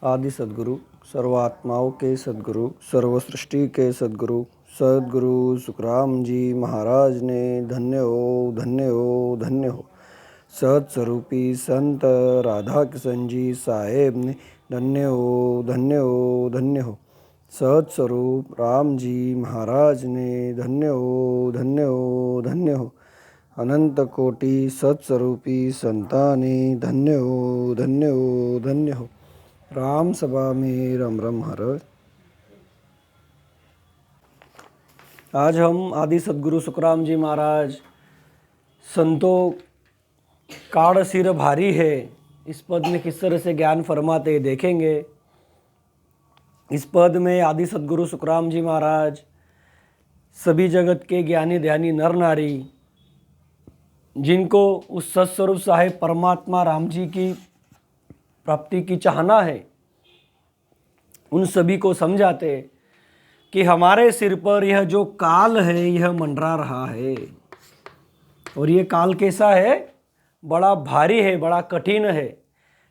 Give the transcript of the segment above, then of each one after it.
आदि सद्गुरु, सर्वात्माओं के सद्गुरु, सर्व सृष्टि के सद्गुरु सद्गुरु सुखराम जी महाराज ने धन्य हो, धन्य हो, धन्य हो। सत्स्वरूपी संत राधा किशन जी साहेब ने धन्य हो, धन्य हो, धन्य हो। सत्स्वरूप राम जी महाराज ने धन्य हो, धन्य हो, धन्य हो। अनंत कोटि सत्स्वरूपी संताने धन्य हो, धन्य हो, धन्य हो। राम सभा में रम रम हर। आज हम आदि सद्गुरु सुखराम जी महाराज संतों काड़ सिर भारी है इस पद में किस तरह से ज्ञान फरमाते देखेंगे। इस पद में आदि सद्गुरु सुखराम जी महाराज सभी जगत के ज्ञानी ध्यानी नर नारी जिनको उस सत्स्वरूप साहेब परमात्मा राम जी की प्राप्ति की चाहना है, उन सभी को समझाते कि हमारे सिर पर यह जो काल है यह मंडरा रहा है और ये काल कैसा है, बड़ा भारी है, बड़ा कठिन है।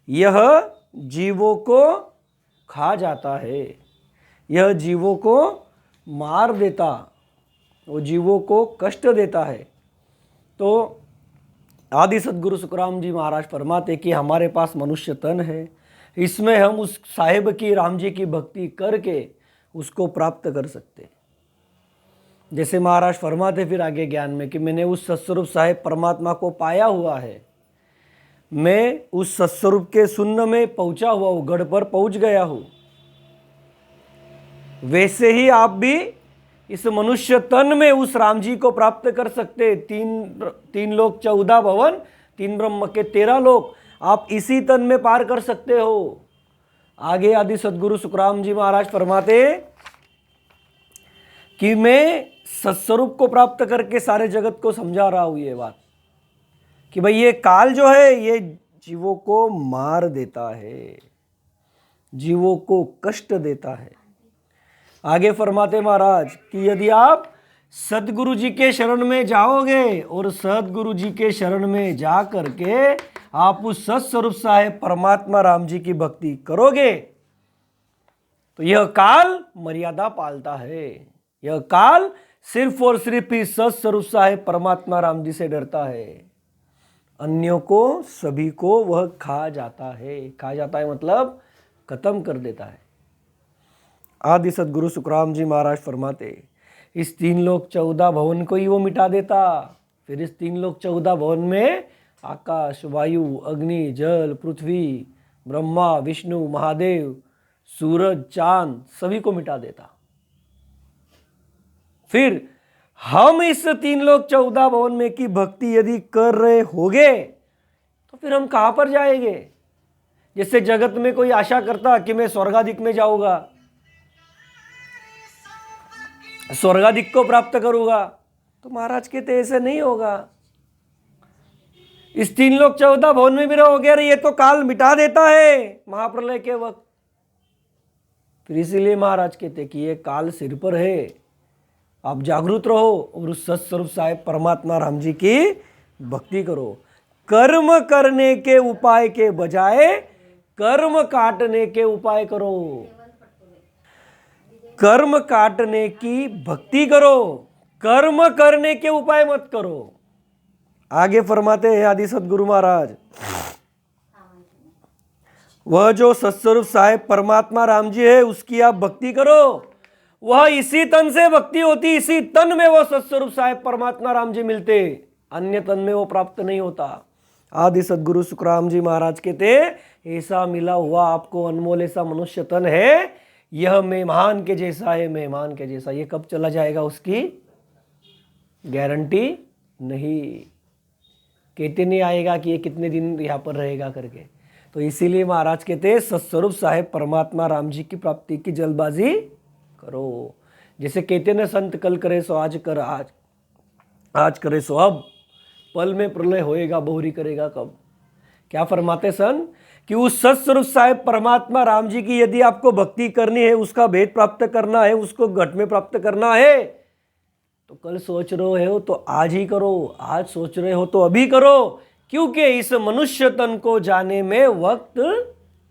यह जीवों को खा जाता है, यह जीवों को मार देता, वो जीवों को कष्ट देता है। तो आदि सद्गुरु सुखराम जी महाराज फरमाते कि हमारे पास मनुष्य तन है, इसमें हम उस साहिब की राम जी की भक्ति करके उसको प्राप्त कर सकते। जैसे महाराज फरमाते फिर आगे ज्ञान में कि मैंने उस सत्स्वरूप साहिब परमात्मा को पाया हुआ है, मैं उस सत्स्वरूप के शून्य में पहुंचा हुआ हूँ, गढ़ पर पहुंच गया हूँ। वैसे ही आप भी इस मनुष्य तन में उस राम जी को प्राप्त कर सकते। तीन लोक 14 भवन, 3 ब्रह्म के 13 लोक आप इसी तन में पार कर सकते हो। आगे आदि सद्गुरु सुखराम जी महाराज फरमाते कि मैं सत्स्वरूप को प्राप्त करके सारे जगत को समझा रहा हूं ये बात कि भाई ये काल जो है ये जीवों को मार देता है, जीवों को कष्ट देता है। आगे फरमाते महाराज कि यदि आप सदगुरु जी के शरण में जाओगे और सदगुरु जी के शरण में जा करके आप उस सत्स्वरूप साहेब परमात्मा राम जी की भक्ति करोगे तो यह काल मर्यादा पालता है। यह काल सिर्फ और सिर्फ ही सत्स्वरूप साहेब परमात्मा राम जी से डरता है, अन्यों को सभी को वह खा जाता है। खा जाता है मतलब खत्म कर देता है। आदि सद्गुरु सुखराम जी महाराज फरमाते इस 3 लोक 14 भवन को ही वो मिटा देता। फिर इस 3 लोक 14 भवन में आकाश, वायु, अग्नि, जल, पृथ्वी, ब्रह्मा, विष्णु, महादेव, सूरज, चांद सभी को मिटा देता। फिर हम इस 3 लोक 14 भवन में की भक्ति यदि कर रहे होगे तो फिर हम कहां पर जाएंगे। जैसे जगत में कोई आशा करता कि मैं स्वर्गाधिक में जाऊंगा, स्वर्गाधिक को प्राप्त करूंगा, तो महाराज कहते ऐसे नहीं होगा। इस 3 लोक 14 भवन में भी रहोगे, अरे ये तो काल मिटा देता है महाप्रलय के वक्त। फिर इसीलिए महाराज कहते कि ये काल सिर पर है, आप जागरूक रहो और उस सत्स्वरूप साहेब परमात्मा राम जी की भक्ति करो। कर्म करने के उपाय के बजाय कर्म काटने के उपाय करो, कर्म काटने की भक्ति करो, कर्म करने के उपाय मत करो। आगे फरमाते हैं आदि सद्गुरु महाराज, वह जो सत्स्वरूप साहेब परमात्मा राम जी है उसकी आप भक्ति करो। वह इसी तन से भक्ति होती, इसी तन में वो सत्स्वरूप साहेब परमात्मा राम जी मिलते, अन्य तन में वो प्राप्त नहीं होता। आदि सद्गुरु सुखराम जी महाराज कहते ऐसा मिला हुआ आपको अनमोल ऐसा मनुष्य तन है, यह मेहमान के जैसा है, मेहमान के जैसा। ये कब चला जाएगा उसकी गारंटी नहीं, कहते नहीं आएगा कि ये कितने दिन यहाँ पर रहेगा करके। तो इसीलिए महाराज कहते हैं सत्स्वरूप साहेब परमात्मा राम जी की प्राप्ति की जल्दबाजी करो। जैसे कहते ना संत कल करे सो आज कर, आज करे सो अब, पल में प्रलय होएगा बहुरी करेगा कब। क्या फरमाते संत कि उस सत्स्वरूप साहेब परमात्मा राम जी की यदि आपको भक्ति करनी है, उसका भेद प्राप्त करना है, उसको घट में प्राप्त करना है, तो कल सोच रहे हो तो आज ही करो, आज सोच रहे हो तो अभी करो, क्योंकि इस मनुष्य तन को जाने में वक्त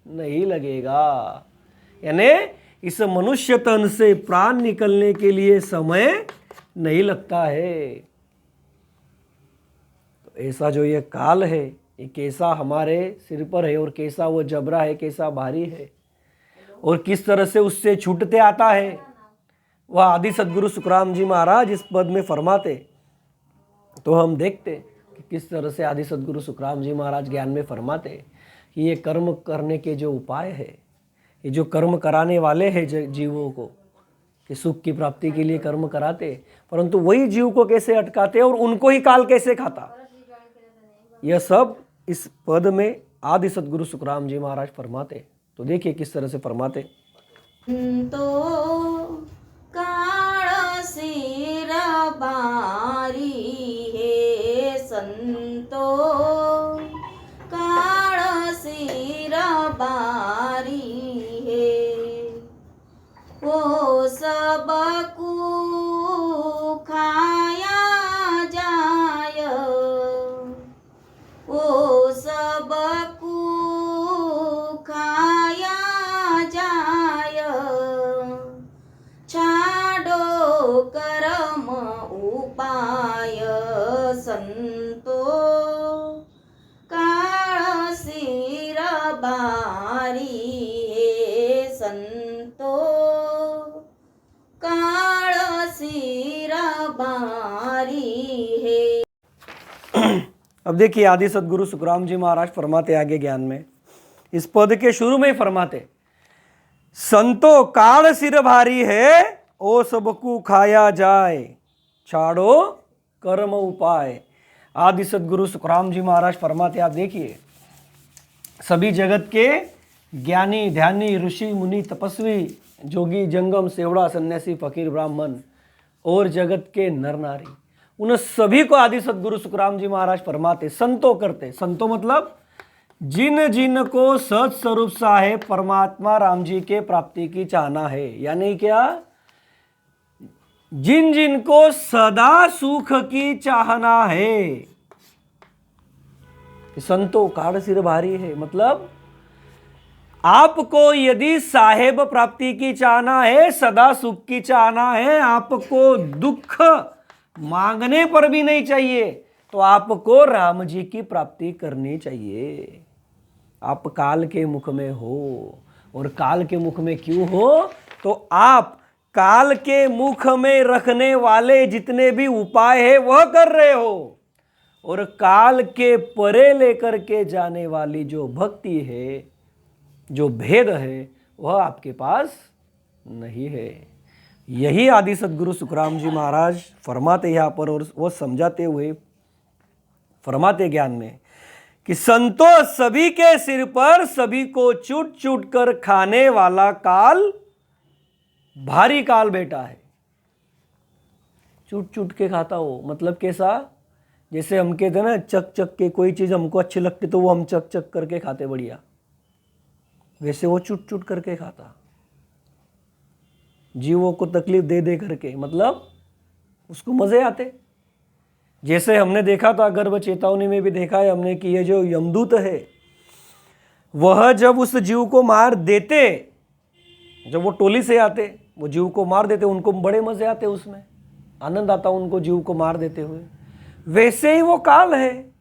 नहीं लगेगा। यानी इस मनुष्य तन से प्राण निकलने के लिए समय नहीं लगता है। तो ऐसा जो ये काल है, ये कैसा हमारे सिर पर है और कैसा वो जबरा है, कैसा भारी है और किस तरह से उससे छूटते आता है, वह आदि सद्गुरु सुखराम जी महाराज इस पद में फरमाते। तो हम देखते कि किस तरह से आदि सद्गुरु सुखराम जी महाराज ज्ञान में फरमाते कि ये कर्म करने के जो उपाय है, ये जो कर्म कराने वाले हैं जीवों को, कि सुख की प्राप्ति के लिए कर्म कराते, परंतु वही जीव को कैसे अटकाते और उनको ही काल कैसे खाता, यह सब इस पद में आदि सद्गुरु सुखराम जी महाराज फरमाते। तो देखिए किस तरह से फरमाते। तो काळ सिर बारी हे संतो, काळ सिर बारी हे, वो सबकू खाया जाय, वो सबकू खाया जाय, छाडो कर्म उपाय संतो, काळ सिर बारी हे संतो, काळ सिर बारी हे। अब देखिए आदि सद्गुरु सुखराम जी महाराज फरमाते आगे ज्ञान में, इस पद के शुरू में ही फरमाते, संतो काल सिर भारी है, ओ सबकू खाया जाए, छाड़ो कर्म उपाय। आदि सद्गुरु सुखराम जी महाराज फरमाते, आप देखिए सभी जगत के ज्ञानी ध्यानी ऋषि मुनि तपस्वी जोगी जंगम सेवड़ा सन्यासी फकीर ब्राह्मण और जगत के नर नारी, उन सभी को आदि सद्गुरु सुखराम जी महाराज फरमाते संतो करते। संतो मतलब जिन जिन को सत स्वरूप साहेब परमात्मा राम जी के प्राप्ति की चाहना है, यानी क्या, जिन जिन को सदा सुख की चाहना है। संतो काढ़ सिर भारी है मतलब आपको यदि साहेब प्राप्ति की चाहना है, सदा सुख की चाहना है, आपको दुख मांगने पर भी नहीं चाहिए, तो आपको राम जी की प्राप्ति करनी चाहिए। आप काल के मुख में हो, और काल के मुख में क्यों हो, तो आप काल के मुख में रखने वाले जितने भी उपाय है वह कर रहे हो, और काल के परे लेकर के जाने वाली जो भक्ति है, जो भेद है, वह आपके पास नहीं है। यही आदि सद्गुरु सुखराम जी महाराज फरमाते यहाँ पर, और वह समझाते हुए फरमाते ज्ञान में कि संतो सभी के सिर पर सभी को चूट चूट कर खाने वाला काल भारी काल बेटा है। चूट चूट के खाता हो मतलब कैसा, जैसे हम कहते ना चक चक के, कोई चीज़ हमको अच्छी लगती तो वो हम चक चक करके खाते बढ़िया, वैसे वो चूट चूट करके खाता, जीवों को तकलीफ दे दे करके, मतलब उसको मज़े आते। जैसे हमने देखा था गर्भ चेतावनी में भी देखा है हमने कि ये जो यमदूत है वह जब उस जीव को मार देते, जब वो टोली से आते वो जीव को मार देते, उनको बड़े मज़े आते, उसमें आनंद आता उनको जीव को मार देते हुए। वैसे ही वो काल है,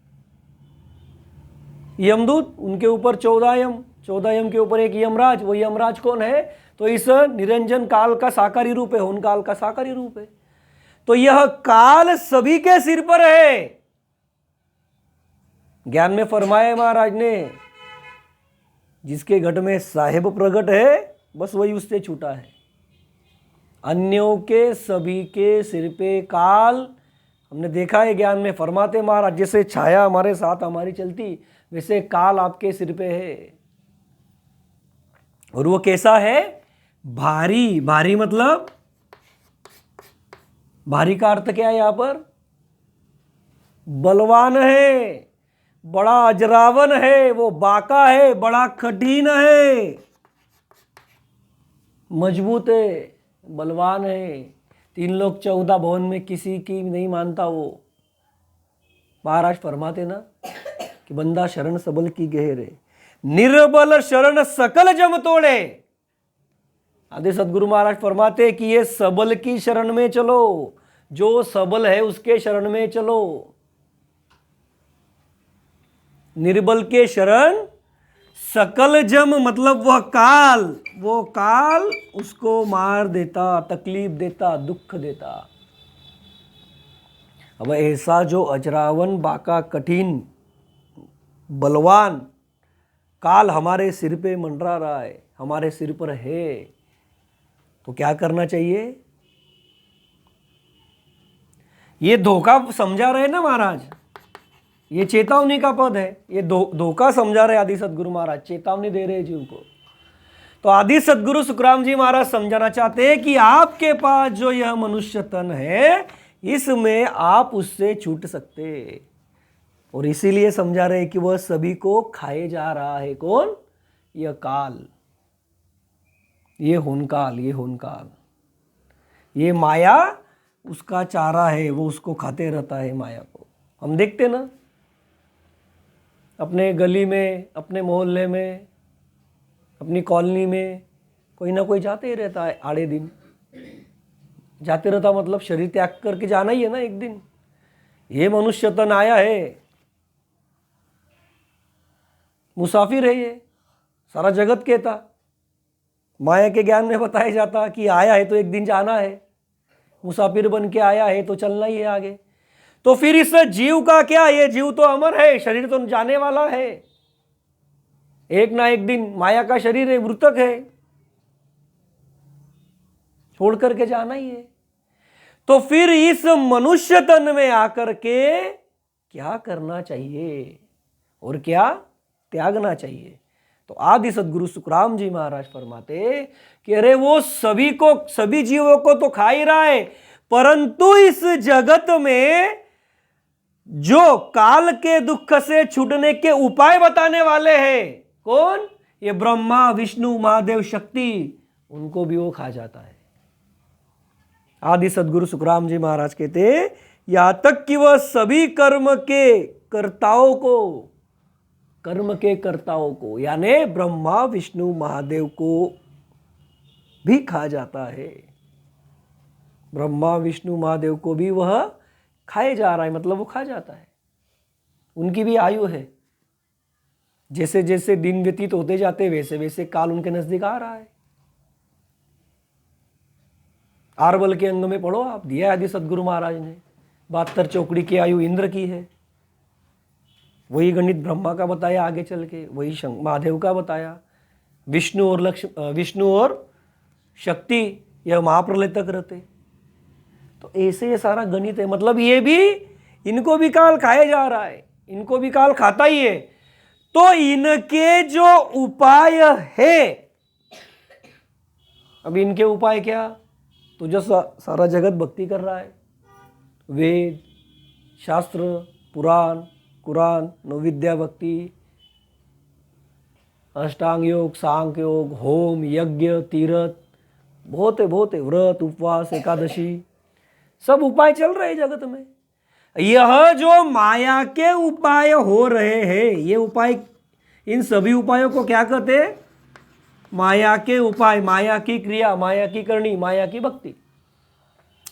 यमदूत, उनके ऊपर 14 यम, 14 यम के ऊपर एक यमराज। वो यमराज कौन है, तो इस निरंजन काल का साकारी रूप है, उन काल का साकारी रूप है। तो यह काल सभी के सिर पर है। ज्ञान में फरमाया महाराज ने, जिसके घट में साहेब प्रकट है बस वही उससे छूटा है। अन्यों के सभी के सिर पे काल, हमने देखा है ज्ञान में फरमाते महाराज, जैसे छाया हमारे साथ हमारी चलती वैसे काल आपके सिर पे है। और वो कैसा है, भारी। भारी मतलब भारी का अर्थ क्या है यहां पर, बलवान है, बड़ा अजरावन है, वो बाका है, बड़ा कठिन है, मजबूत है, बलवान है। 3 लोक 14 भवन में किसी की नहीं मानता वो। महाराज फरमाते ना कि बंदा शरण सबल की गहरे, निर्बल शरण सकल जम तोड़े। आदि सदगुरु महाराज फरमाते कि ये सबल की शरण में चलो, जो सबल है उसके शरण में चलो। निर्बल के शरण सकल जम मतलब वो काल उसको मार देता, तकलीफ देता, दुख देता। अब ऐसा जो अजरावन बाका कठिन बलवान काल हमारे सिर पे मंडरा रहा है, हमारे सिर पर है, तो क्या करना चाहिए? ये धोखा समझा रहे ना महाराज, ये चेतावनी का पद है, ये धोखा समझा रहे आदि सदगुरु महाराज, चेतावनी दे रहे जीव को। तो आदि सदगुरु सुखराम जी महाराज समझाना चाहते हैं कि आपके पास जो यह मनुष्य तन है, इसमें आप उससे छूट सकते, और इसीलिए समझा रहे कि वह सभी को खाए जा रहा है। कौन? यह काल, ये होनकाल, ये होनकाल, ये माया उसका चारा है, वो उसको खाते रहता है माया को। हम देखते ना अपने गली में, अपने मोहल्ले में, अपनी कॉलोनी में कोई ना कोई जाते ही रहता है, आड़े दिन जाते रहता, मतलब शरीर त्याग करके जाना ही है ना एक दिन। ये मनुष्य तन आया है, मुसाफिर है, ये सारा जगत कहता, माया के ज्ञान में बताया जाता कि आया है तो एक दिन जाना है, मुसाफिर बन के आया है तो चलना ही है आगे। तो फिर इस जीव का क्या? ये जीव तो अमर है, शरीर तो जाने वाला है, एक ना एक दिन माया का शरीर है, मृतक है, छोड़ करके जाना ही है। तो फिर इस मनुष्य तन में आकर के क्या करना चाहिए और क्या त्यागना चाहिए? तो आदि सदगुरु सुखराम जी महाराज फरमाते कि अरे वो सभी को, सभी जीवों को तो खा ही रहा है, परंतु इस जगत में जो काल के दुख से छूटने के उपाय बताने वाले हैं, कौन? ये ब्रह्मा, विष्णु, महादेव, शक्ति, उनको भी वो खा जाता है। आदि सदगुरु सुखराम जी महाराज कहते यहां तक कि वह सभी कर्म के कर्ताओं को यानी ब्रह्मा, विष्णु, महादेव को भी खा जाता है। ब्रह्मा, विष्णु, महादेव को भी वह खाए जा रहा है, मतलब वो खा जाता है। उनकी भी आयु है, जैसे जैसे दिन व्यतीत होते जाते वैसे वैसे काल उनके नजदीक आ रहा है। आरबल के अंग में पढ़ो आप, दिया आदि सदगुरु महाराज ने, 72 चौकड़ी की आयु इंद्र की है। वही गणित ब्रह्मा का बताया आगे चल के, वही महादेव का बताया, विष्णु और शक्ति यह महाप्रलय तक रहते। तो ऐसे ये सारा गणित है, मतलब ये भी, इनको भी काल खाया जा रहा है, इनको भी काल खाता ही है। तो इनके जो उपाय है, अब इनके उपाय क्या? तो जो सारा जगत भक्ति कर रहा है, वेद, शास्त्र, पुराण, कुरान, नवविद्या भक्ति, अष्टांग योग, सांख्य योग, होम, यज्ञ, तीर्थ, बहुत है, व्रत, उपवास, एकादशी, सब उपाय चल रहे हैं जगत में। यह जो माया के उपाय हो रहे हैं, ये उपाय, इन सभी उपायों को क्या कहते हैं? माया के उपाय, माया की क्रिया, माया की करनी, माया की भक्ति।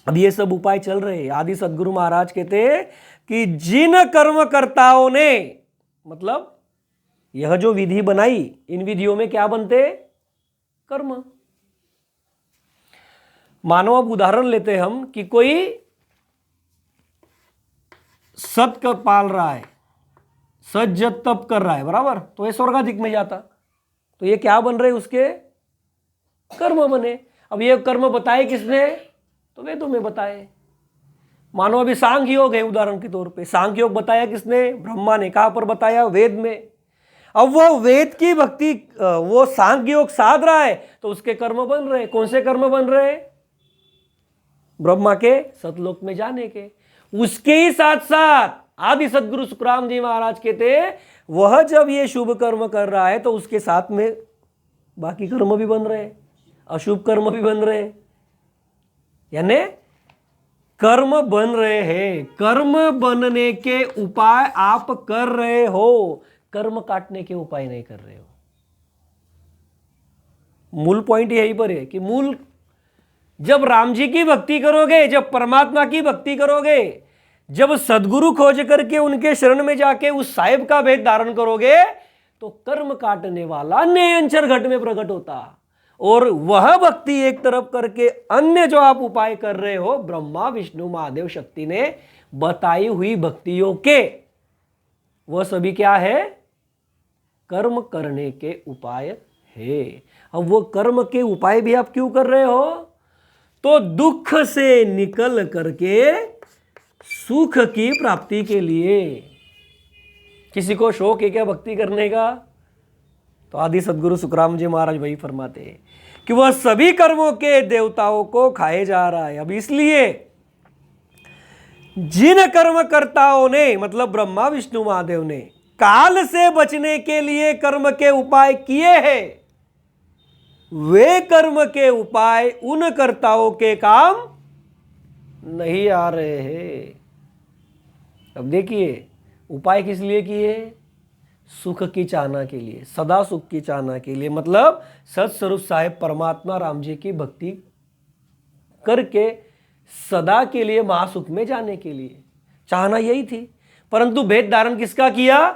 अब ये सब उपाय चल रहे हैं। आदि सदगुरु महाराज कहते हैं कि जिन कर्मकर्ताओं ने, मतलब यह जो विधि बनाई, इन विधियों में क्या बनते? कर्म। मानो अब उदाहरण लेते हम कि कोई सत का पाल रहा है, सज तप कर रहा है, बराबर, तो ये स्वर्गाधिक में जाता, तो ये क्या बन रहे? उसके कर्म बने। अब ये कर्म बताए किसने? तो वेदों में बताए। मानो अभी सांख्य योग है, उदाहरण के तौर पे सांख्य योग बताया किसने? ब्रह्मा ने। कहां पर बताया? वेद में। अब वो वेद की भक्ति, वो सांख्य योग साध रहा है, तो उसके कर्म बन रहे। कौन से कर्म बन रहे? ब्रह्मा के सतलोक में जाने के। उसके ही साथ साथ आदि सदगुरु सुखराम जी महाराज कहते वह जब ये शुभ कर्म कर रहा है, तो उसके साथ में बाकी कर्म भी बन रहे, अशुभ कर्म भी बन रहे, यानी कर्म बन रहे हैं। कर्म बनने के उपाय आप कर रहे हो, कर्म काटने के उपाय नहीं कर रहे हो। मूल पॉइंट यही पर है कि मूल जब राम जी की भक्ति करोगे, जब परमात्मा की भक्ति करोगे, जब सदगुरु खोज करके उनके शरण में जाके उस साहिब का भेद धारण करोगे, तो कर्म काटने वाला नयनचर घट में प्रकट होता। और वह भक्ति एक तरफ करके अन्य जो आप उपाय कर रहे हो, ब्रह्मा विष्णु महादेव शक्ति ने बताई हुई भक्तियों के, वह सभी क्या है? कर्म करने के उपाय है। अब वो कर्म के उपाय भी आप क्यों कर रहे हो? तो दुख से निकल करके सुख की प्राप्ति के लिए। किसी को शौक है क्या भक्ति करने का? तो आदि सदगुरु सुखराम जी महाराज वही फरमाते हैं कि वह सभी कर्मों के देवताओं को खाए जा रहा है। अब इसलिए जिन कर्मकर्ताओं ने, मतलब ब्रह्मा विष्णु महादेव ने, काल से बचने के लिए कर्म के उपाय किए हैं, वे कर्म के उपाय उन कर्ताओं के काम नहीं आ रहे हैं। अब देखिए, उपाय किस लिए किए? सुख की चाहना के लिए, सदा सुख की चाहना के लिए, मतलब सत्स्वरूप साहिब परमात्मा राम जी की भक्ति करके सदा के लिए महासुख में जाने के लिए चाहना यही थी। परंतु भेद धारण किसका किया?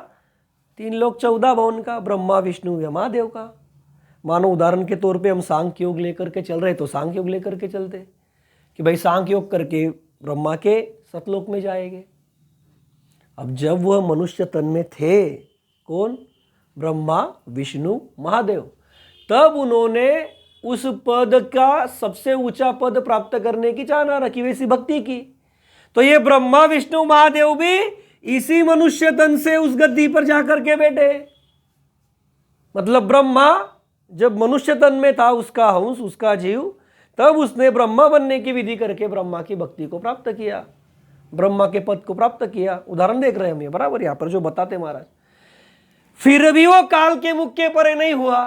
3 लोक 14 भवन का, ब्रह्मा विष्णु या महादेव का। मानो उदाहरण के तौर पे हम सांख्य योग लेकर के चल रहे, तो सांख्य योग लेकर के चलते कि भाई सांख्य योग करके ब्रह्मा के सतलोक में जाएंगे। अब जब वह मनुष्य तन में थे, कौन? ब्रह्मा विष्णु महादेव, तब उन्होंने उस पद का सबसे ऊंचा पद प्राप्त करने की चाहना रखी, वैसी भक्ति की। तो ये ब्रह्मा विष्णु महादेव भी इसी मनुष्य तन से उस गद्दी पर जाकर के बैठे। मतलब ब्रह्मा जब मनुष्य तन में था, उसका हंस, उसका जीव, तब उसने ब्रह्मा बनने की विधि करके ब्रह्मा की भक्ति को प्राप्त किया, ब्रह्मा के पद को प्राप्त किया। उदाहरण देख रहे हैं हम ये बराबर यहां पर जो बताते महाराज। फिर भी वो काल के मुख के परे नहीं हुआ,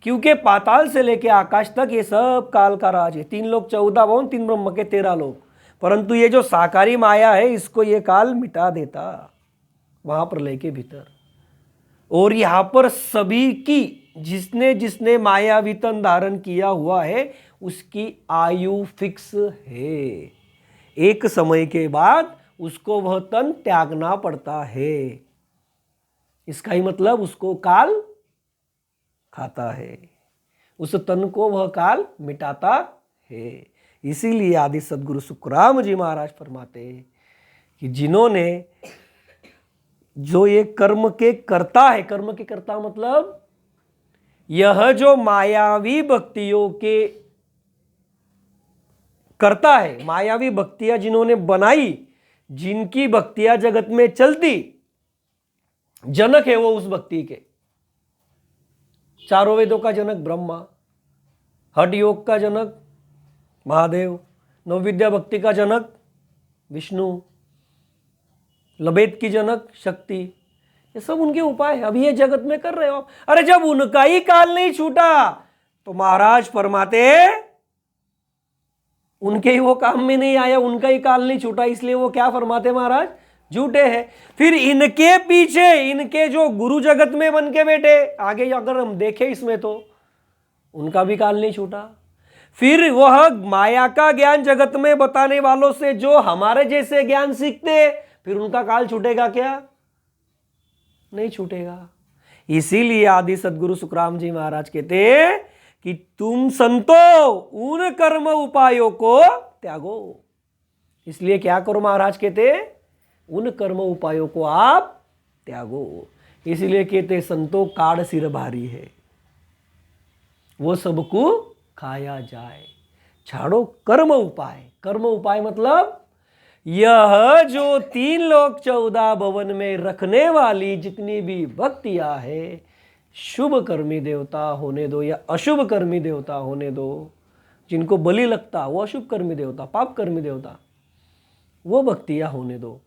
क्योंकि पाताल से लेके आकाश तक ये सब काल का राज है। 3 लोक 14 भवन, 3 ब्रह्म के 13 लोक। परंतु ये जो साकारी माया है, इसको ये काल मिटा देता वहां प्रलय के भीतर। और यहां पर सभी की, जिसने जिसने मायावी तन धारण किया हुआ है, उसकी आयु फिक्स है। एक समय के बाद उसको वह तन त्यागना पड़ता है। इसका ही मतलब उसको काल खाता है, उस तन को वह काल मिटाता है। इसीलिए आदि सदगुरु सुखराम जी महाराज फरमाते हैं कि जिन्होंने, जो ये कर्म के कर्ता है, कर्म के कर्ता मतलब यह जो मायावी भक्तियों के करता है, मायावी भक्तियां जिन्होंने बनाई, जिनकी भक्तियां जगत में चलती, जनक है वो उस भक्ति के। चारों वेदों का जनक ब्रह्मा, हठ योग का जनक महादेव, नवविद्या भक्ति का जनक विष्णु, लबेद की जनक शक्ति, ये सब उनके उपाय है। अभी ये जगत में कर रहे हो आप। अरे जब उनका ही काल नहीं छूटा, तो महाराज फरमाते उनके ही वो काम में नहीं आया, उनका ही काल नहीं छूटा, इसलिए वो क्या फरमाते महाराज? झूठे हैं। फिर इनके पीछे इनके जो गुरु जगत में बन के बैठे, आगे अगर हम देखें इसमें, तो उनका भी काल नहीं छूटा। फिर वह माया का ज्ञान जगत में बताने वालों से जो हमारे जैसे ज्ञान सीखते, फिर उनका काल छूटेगा क्या? नहीं छूटेगा। इसीलिए आदि सदगुरु सुखराम जी महाराज कहते हैं कि तुम संतो उन कर्म उपायों को त्यागो। इसलिए क्या करो? महाराज कहते हैं उन कर्म उपायों को आप त्यागो। इसलिए कहते संतो काड़ सिर भारी है, वो सबको खाया जाए। छाड़ो कर्म उपाय। कर्म उपाय मतलब यह जो 3 लोक 14 भवन में रखने वाली जितनी भी भक्तियां है, शुभ कर्मी देवता होने दो या अशुभ कर्मी देवता होने दो, जिनको बलि लगता वो अशुभ कर्मी देवता, पाप कर्मी देवता, वो भक्तियां होने दो,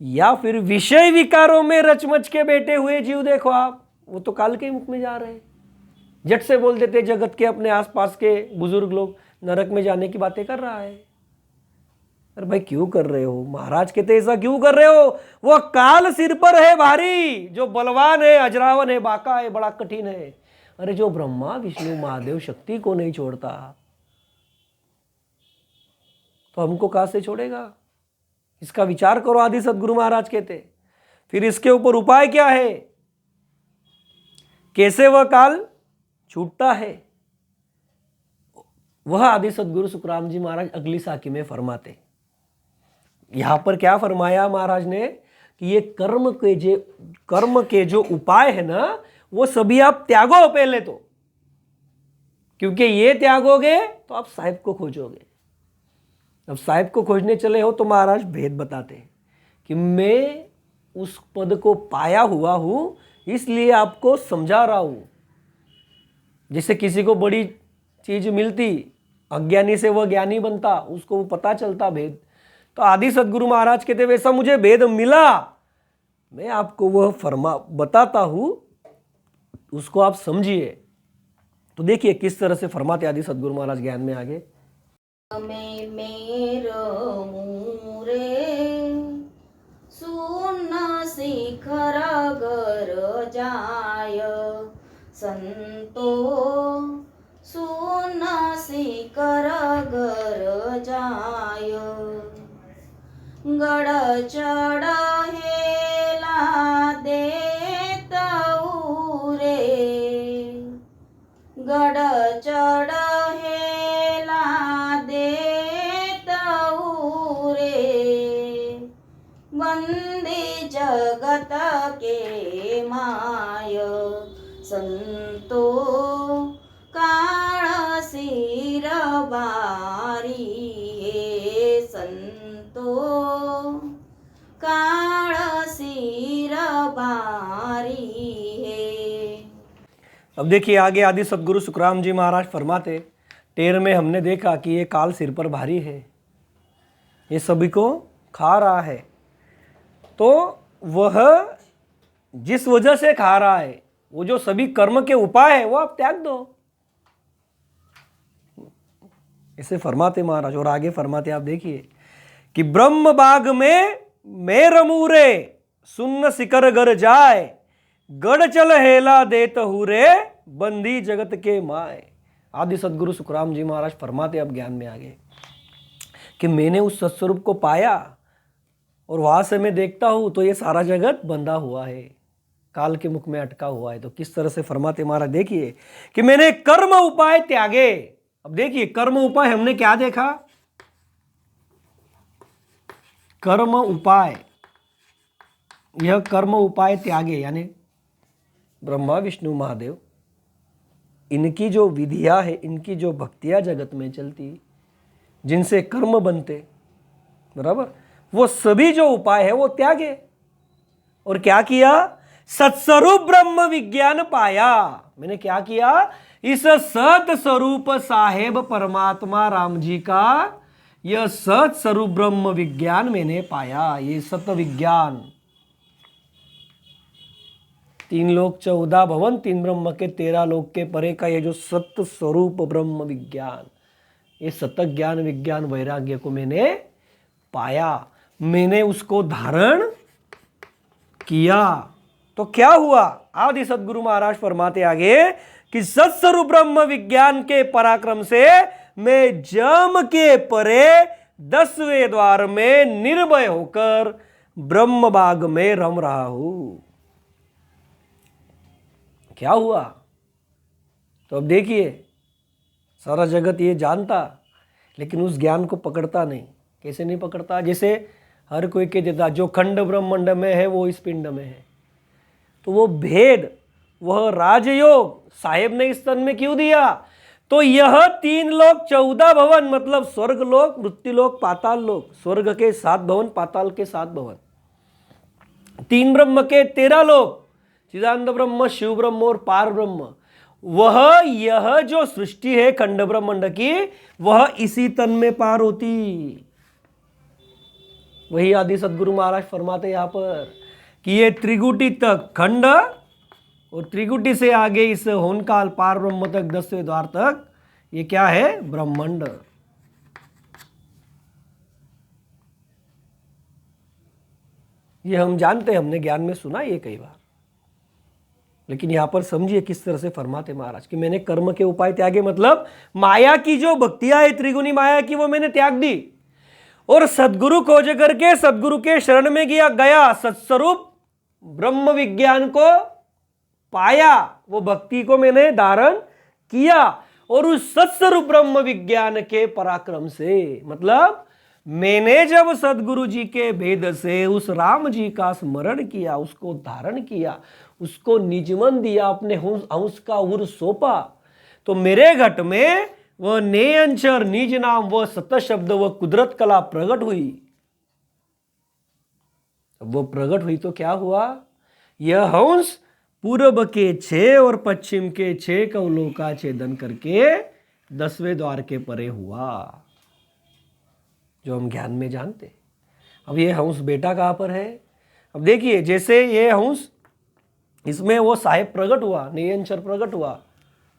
या फिर विषय विकारों में रचमच के बैठे हुए जीव देखो आप, वो तो काल के मुख में जा रहे हैं। झट से बोल देते जगत के अपने आसपास के बुजुर्ग लोग नरक में जाने की बातें कर रहा है। अरे भाई क्यों कर रहे हो? महाराज कहते ऐसा क्यों कर रहे हो? वो काल सिर पर है भारी, जो बलवान है, अजरावन है, बाका है, बड़ा कठिन है। अरे जो ब्रह्मा विष्णु महादेव शक्ति को नहीं छोड़ता तो हमको कहां से छोड़ेगा? इसका विचार करो, आदि सदगुरु महाराज कहते। फिर इसके ऊपर उपाय क्या है, कैसे वह काल छूटता है, वह आदि सदगुरु सुखराम जी महाराज अगली साखी में फरमाते। यहां पर क्या फरमाया महाराज ने कि ये कर्म के जो उपाय है ना, वो सभी आप त्यागो पहले तो, क्योंकि ये त्यागोगे तो आप साहिब को खोजोगे। अब साहिब को खोजने चले हो तो महाराज भेद बताते हैं कि मैं उस पद को पाया हुआ हूं, इसलिए आपको समझा रहा हूं। जैसे किसी को बड़ी चीज मिलती, अज्ञानी से वह ज्ञानी बनता, उसको वो पता चलता भेद। तो आदि सदगुरु महाराज कहते वैसा मुझे भेद मिला, मैं आपको वह बताता हूं, उसको आप समझिए। तो देखिए किस तरह से फरमाते आदि सदगुरु महाराज ज्ञान में आगे। में मेरो मुरे सुन शिखर गर जाय संतो सुन शिखर गर जाय गड़ चढ़ हेला देत उरे गड़ चढ़ हेला देत उरे वंदे जगत के माय संतो काळ सिर बारी हे संतो काळ सिर बारी है। अब देखिए आगे आदि सदगुरु सुखराम जी महाराज फरमाते, 13 में हमने देखा कि ये काल सिर पर भारी है, ये सभी को खा रहा है। तो वह जिस वजह से खा रहा है, वो जो सभी कर्म के उपाय है वो आप त्याग दो, इसे फरमाते महाराज। और आगे फरमाते आप देखिए कि ब्रह्म बाग में मेर मूरे सुन्न सिकर गर जाए गढ़ चल हेला देत हुरे बंदी जगत के माए। आदि सदगुरु सुखराम जी महाराज फरमाते अब ज्ञान में आगे कि मैंने उस सत्स्वरूप को पाया और वहां से मैं देखता हूं तो ये सारा जगत बंधा हुआ है, काल के मुख में अटका हुआ है। तो किस तरह से फरमाते महाराज देखिए कि मैंने कर्म उपाय त्यागे। अब देखिए कर्म उपाय हमने क्या देखा, कर्म उपाय, यह कर्म उपाय त्यागे यानी ब्रह्मा विष्णु महादेव, इनकी जो विधियां है, इनकी जो भक्तियां जगत में चलती, जिनसे कर्म बनते, बराबर, वो सभी जो उपाय है वो त्यागे। और क्या किया, सत्स्वरूप ब्रह्म विज्ञान पाया। मैंने क्या किया, इस सत स्वरूप साहेब परमात्मा राम जी का यह सत स्वरूप ब्रह्म विज्ञान मैंने पाया। ये सत विज्ञान, 3 लोक 14 भवन, 3 ब्रह्म के 13 लोक के परे का ये जो सत्य स्वरूप ब्रह्म विज्ञान, ये सतत ज्ञान विज्ञान वैराग्य को मैंने पाया, मैंने उसको धारण किया। तो क्या हुआ, आदि सदगुरु महाराज फरमाते आगे कि सत्स्वरूप ब्रह्म विज्ञान के पराक्रम से मैं जम के परे 10वें द्वार में निर्भय होकर ब्रह्म बाग में रम रहा हूं। क्या हुआ, तो अब देखिए सारा जगत ये जानता लेकिन उस ज्ञान को पकड़ता नहीं। कैसे नहीं पकड़ता, जैसे हर कोई कह देता जो खंड ब्रह्मांड में है वो इस पिंड में है। तो वो भेद, वह राजयोग साहेब ने इस तन में क्यों दिया, तो यह 3 लोक 14 भवन मतलब स्वर्ग लोक, मृत्यु लोक, पाताल लोक, स्वर्ग के 7 भवन, पाताल के 7 भवन, 3 ब्रह्म के 13 लोक, चिदानंद ब्रह्म, शिव ब्रह्म और पार ब्रह्म, वह यह जो सृष्टि है खंड ब्रह्मांड की, वह इसी तन में पार होती। वही आदि सदगुरु महाराज फरमाते यहां पर कि ये त्रिगुटी तक खंड और त्रिगुटी से आगे इस होनकाल पार ब्रह्म तक 10वें द्वार तक ये क्या है, ब्रह्मांड। ये हम जानते हैं, हमने ज्ञान में सुना ये कई बार। लेकिन यहां पर समझिए किस तरह से फरमाते महाराज कि मैंने कर्म के उपाय त्यागे, मतलब माया की जो भक्तियां है त्रिगुणी माया की, वो मैंने त्याग दी और सदगुरु खोज करके सदगुरु के शरण में गया, सत्स्वरूप ब्रह्म विज्ञान को पाया, वो भक्ति को मैंने धारण किया और उस सत्स्वरूप ब्रह्म विज्ञान के पराक्रम से, मतलब मैंने जब सदगुरु जी के भेद से उस राम जी का स्मरण किया, उसको धारण किया, उसको निजमन दिया, अपने अंश का उर सौंपा, तो मेरे घट में वह नेयंचर निज नाम वह सत शब्द वह कुदरत कला प्रकट हुई। वो प्रकट हुई तो क्या हुआ, यह हंस पूर्व के 6 और पश्चिम के 6 कवलों का छेदन करके 10वें द्वार के परे हुआ, जो हम ज्ञान में जानते। अब ये हंस बेटा कहां पर है? अब देखिए, जैसे ये हंस, इसमें वो साहेब प्रकट हुआ, नियंचर प्रकट हुआ,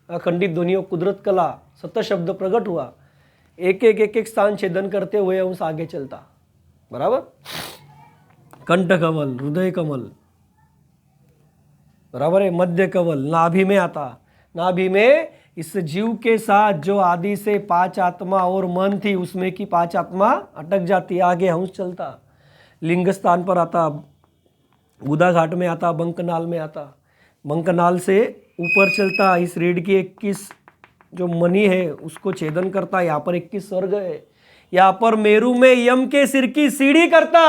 अखंडित ध्वनियों कुदरत कला सत्य शब्द प्रकट हुआ, एक स्थान छेदन करते हुए हंस आगे चलता, बराबर। कंठ कमल, हृदय कमल, बराबर है, मध्य कवल, नाभि में आता, नाभि में इस जीव के साथ जो आदि से 5 आत्मा और मन थी, उसमें की 5 आत्मा अटक जाती, आगे हंस चलता, लिंग स्थान पर आता, गुदा घाट में आता, बंकनाल में आता, बंकनाल से ऊपर चलता, इस रीढ़ की 21 जो मणि है उसको छेदन करता, यहाँ पर 21 स्वर्ग है, यहाँ पर मेरू में यम के सिर की सीढ़ी करता,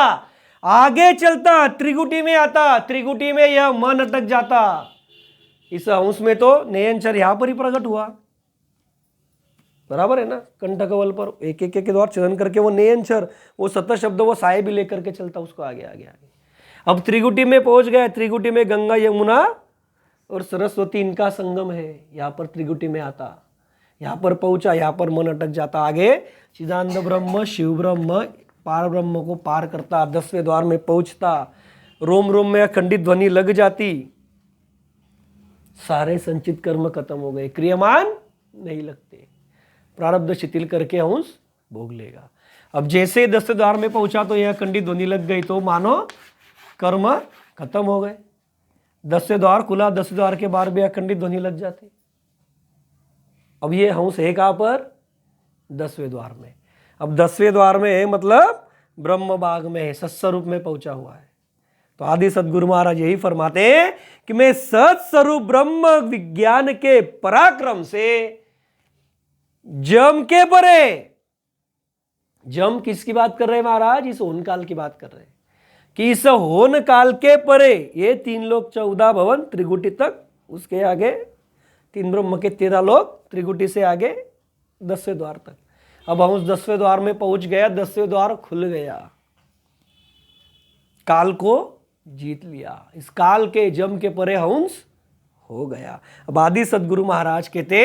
आगे चलता, त्रिकुटी में आता, त्रिकुटी में यह मन अटक जाता, इस हंस में तो नयनचर यहां पर ही प्रकट हुआ, बराबर है ना। कंठकवल पर एक एक के द्वार छेदन करके वो नयनचर वो सत्य शब्द वो साये भी लेकर के चलता, उसको आगे आगे आगे। अब त्रिकुटी में पहुंच गए, त्रिकुटी में गंगा यमुना और सरस्वती इनका संगम है, यहाँ पर त्रिकुटी में आता, यहाँ पर पहुंचा, यहाँ पर मन अटक जाता, आगे चिदानंद ब्रह्म शिव ब्रह्म पार ब्रह्म को पार करता, 10वें द्वार में पहुंचता, रोम रोम में अखंडित ध्वनि लग जाती, सारे संचित कर्म खत्म हो गए, क्रियमान नहीं लगते, प्रारब्ध शिथिल करके हंस भोग लेगा। अब जैसे 10वें द्वार में पहुंचा तो यह अखंडित ध्वनि लग गई, तो मानो कर्म खत्म हो गए। 10वें द्वार खुला, 10वें द्वार के बाहर भी अखंडित ध्वनि लग जाती। अब ये हंस है कहां पर? 10वें द्वार में। अब 10वें द्वार में है, मतलब ब्रह्म बाग में है, सत्स्वरूप में पहुंचा हुआ है। तो आदि सदगुरु महाराज यही फरमाते हैं कि मैं सत्स्वरूप ब्रह्म विज्ञान के पराक्रम से जम के परे, जम किसकी बात कर रहे हैं महाराज? इस होन काल की बात कर रहे हैं कि इस होन काल के परे, ये 3 लोक 14 भवन त्रिकुटी तक, उसके आगे 3 ब्रह्म के 13 लोक, त्रिकुटी से आगे 10वें द्वार तक। अब हंस 10वें द्वार में पहुंच गया, 10वें द्वार खुल गया, काल को जीत लिया, इस काल के जम के परे हंस हो गया। अब आदि सदगुरु महाराज कहते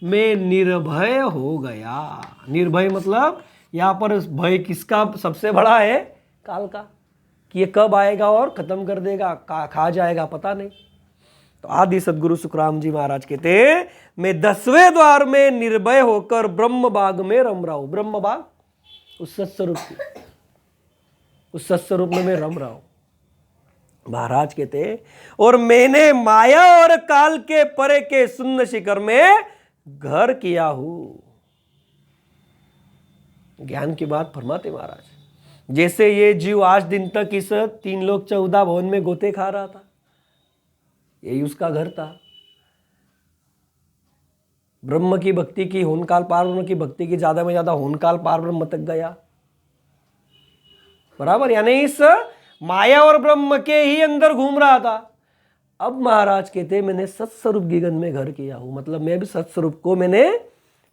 मैं निर्भय हो गया। निर्भय मतलब यहां पर भय किसका सबसे बड़ा है? काल का, कि ये कब आएगा और खत्म कर देगा, खा जाएगा पता नहीं। तो आदि सदगुरु सुखराम जी महाराज कहते मैं 10वें द्वार में निर्भय होकर ब्रह्म बाग में रम रहा हूं। ब्रह्म बाग उस सत्स्वरूप की, उस सत्स्वरूप में मैं रम रहा हूं। महाराज कहते और मैंने माया और काल के परे के शून्य शिखर में घर किया हूं। ज्ञान की बात फरमाते महाराज। जैसे ये जीव आज दिन तक इस 3 लोक 14 भवन में गोते खा रहा था, यही उसका घर था। ब्रह्म की भक्ति की, होनकाल पार ब्रह्म की भक्ति की, ज्यादा में ज्यादा होनकाल पार ब्रह्म तक गया, बराबर, यानी इस माया और ब्रह्म के ही अंदर घूम रहा था। अब महाराज कहते मैंने सत्स्वरूप गिगन में घर किया हूं, मतलब मैं भी सत्स्वरूप को मैंने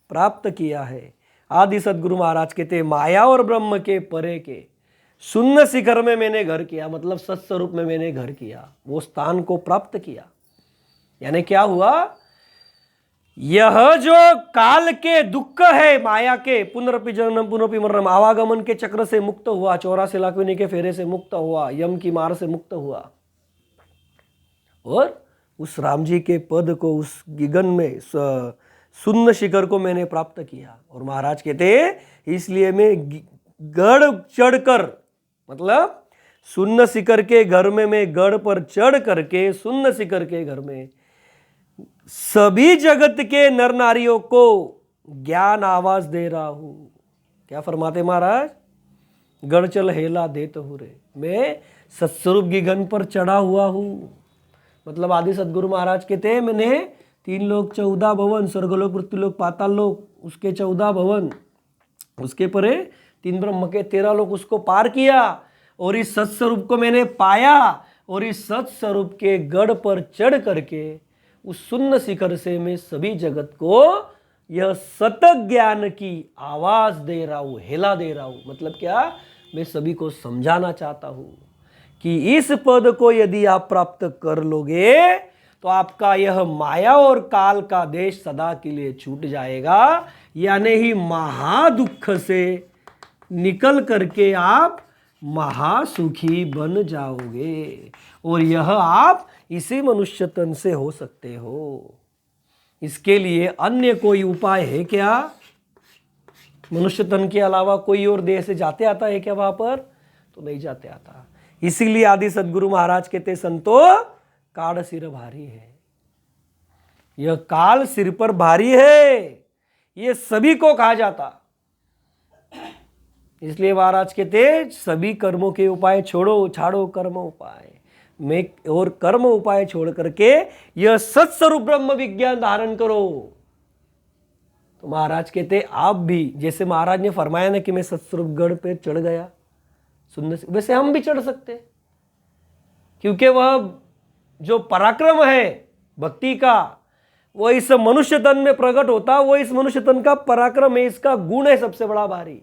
प्राप्त किया है। आदि सदगुरु महाराज कहते माया और ब्रह्म के परे के शून्य शिखर में मैंने घर किया, मतलब सत्स्वरूप में मैंने घर किया, वो स्थान को प्राप्त किया। यानी क्या हुआ? यह जो काल के दुख है, माया के पुनरपि जन्म पुनरपि मरणम, आवागमन के चक्र से मुक्त हुआ, 84 लाख योनि के फेरे से मुक्त हुआ, यम की मार से मुक्त हुआ, और उस राम जी के पद को, उस गिगन में शून्य शिखर को मैंने प्राप्त किया। और महाराज कहते इसलिए मैं गढ़ चढ़कर, मतलब सुन्न सिकर के घर में मैं गढ़ पर चढ़ करके सुन्न सिकर के घर में सभी जगत के नर नारियों को ज्ञान आवाज दे रहा हूं। क्या फरमाते महाराज? गढ़ चल हेला देत हूँ रे, मैं सत्स्वरूप गिगन पर चढ़ा हुआ हूँ। मतलब आदि सदगुरु महाराज कहते हैं मैंने 3 लोक 14 भवन, स्वर्गलोक पृथ्वीलोक पाताल लोक उसके 14 भवन, उसके परे 3 ब्रह्म के 13 लोक उसको पार किया और इस सत्स्वरूप को मैंने पाया और इस सत्स्वरूप के गढ़ पर चढ़ करके उस शून्य शिखर से मैं सभी जगत को यह सतत ज्ञान की आवाज दे रहा हूं, हेला दे रहा हूं। मतलब क्या? मैं सभी को समझाना चाहता हूं कि इस पद को यदि आप प्राप्त कर लोगे तो आपका यह माया और काल का देश सदा के लिए छूट जाएगा, यानी ही महादुख से निकल करके आप महासुखी बन जाओगे और यह आप इसी मनुष्य तन से हो सकते हो। इसके लिए अन्य कोई उपाय है क्या? मनुष्य तन के अलावा कोई और देह से जाते आता है क्या वहां पर? तो नहीं जाते आता। इसीलिए आदि सदगुरु महाराज कहते संतो काल सिर भारी है। यह काल सिर पर भारी है, ये सभी को कहा जाता। इसलिए महाराज कहते सभी कर्मों के उपाय छोड़ो, छाड़ो कर्म उपाय में और कर्म उपाय छोड़ करके यह सत्स्वरूप ब्रह्म विज्ञान धारण करो। तो महाराज कहते आप भी, जैसे महाराज ने फरमाया ना कि मैं सत्स्वरूप गढ़ पे चढ़ गया सुनने से, वैसे हम भी चढ़ सकते, क्योंकि वह जो पराक्रम है भक्ति का वो इस मनुष्य तन में प्रकट होता, वो इस मनुष्य तन का पराक्रम है, इसका गुण है सबसे बड़ा भारी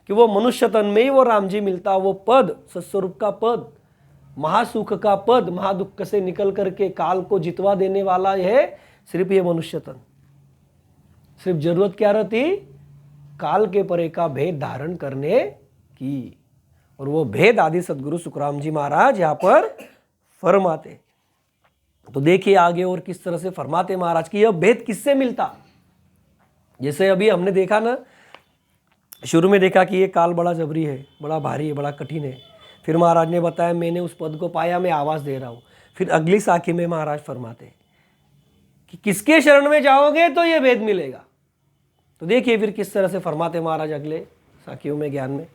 कि वो मनुष्य तन में ही वो राम जी मिलता, वो पद सत्स्वरूप का पद, महासुख का पद, महादुख से निकल करके काल को जितवा देने वाला है सिर्फ ये मनुष्य तन। सिर्फ जरूरत क्या रहती? काल के परे का भेद धारण करने की, और वो भेद आदि सदगुरु सुखराम जी महाराज यहां पर फरमाते। तो देखिए आगे और किस तरह से फरमाते महाराज कि यह भेद किससे मिलता। जैसे अभी हमने देखा ना, शुरू में देखा कि ये काल बड़ा जबरी है, बड़ा भारी है, बड़ा कठिन है। फिर महाराज ने बताया मैंने उस पद को पाया, मैं आवाज दे रहा हूं। फिर अगली साखी में महाराज फरमाते कि किसके शरण में जाओगे तो ये भेद मिलेगा। तो देखिए फिर किस तरह से फरमाते महाराज अगले साखियों में, ज्ञान में।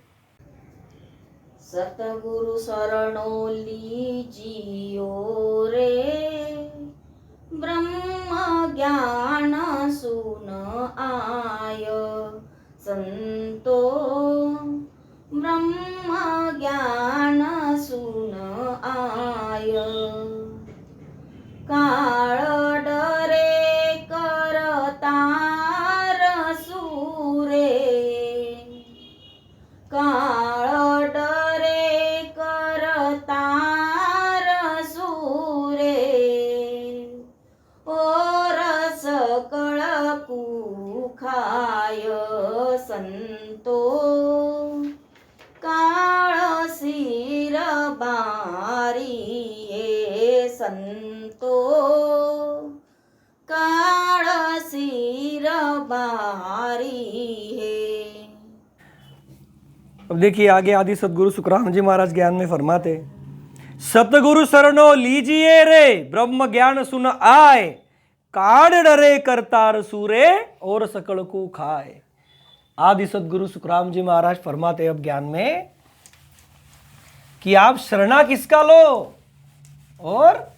सतगुरु शरणो लीजियो रे, ब्रह्म ज्ञान सुन आय संतो, ब्रह्म ज्ञान सुन आय। काळ डरे करतार सूरे, काळ डरे करतार सूरे, और सकळ कुखाय संतो, काळ सिर बारी हे संतो, काळ सिर बारी है। अब देखिए आगे आदि सदगुरु सुखराम जी महाराज ज्ञान में फरमाते सतगुरु शरणो लीजिए रे, ब्रह्म ज्ञान सुन आए, काढ़ डरे करतार सूरे और सकल को खाए। आदि सदगुरु सुखराम जी महाराज फरमाते अब ज्ञान में कि आप शरणा किसका लो और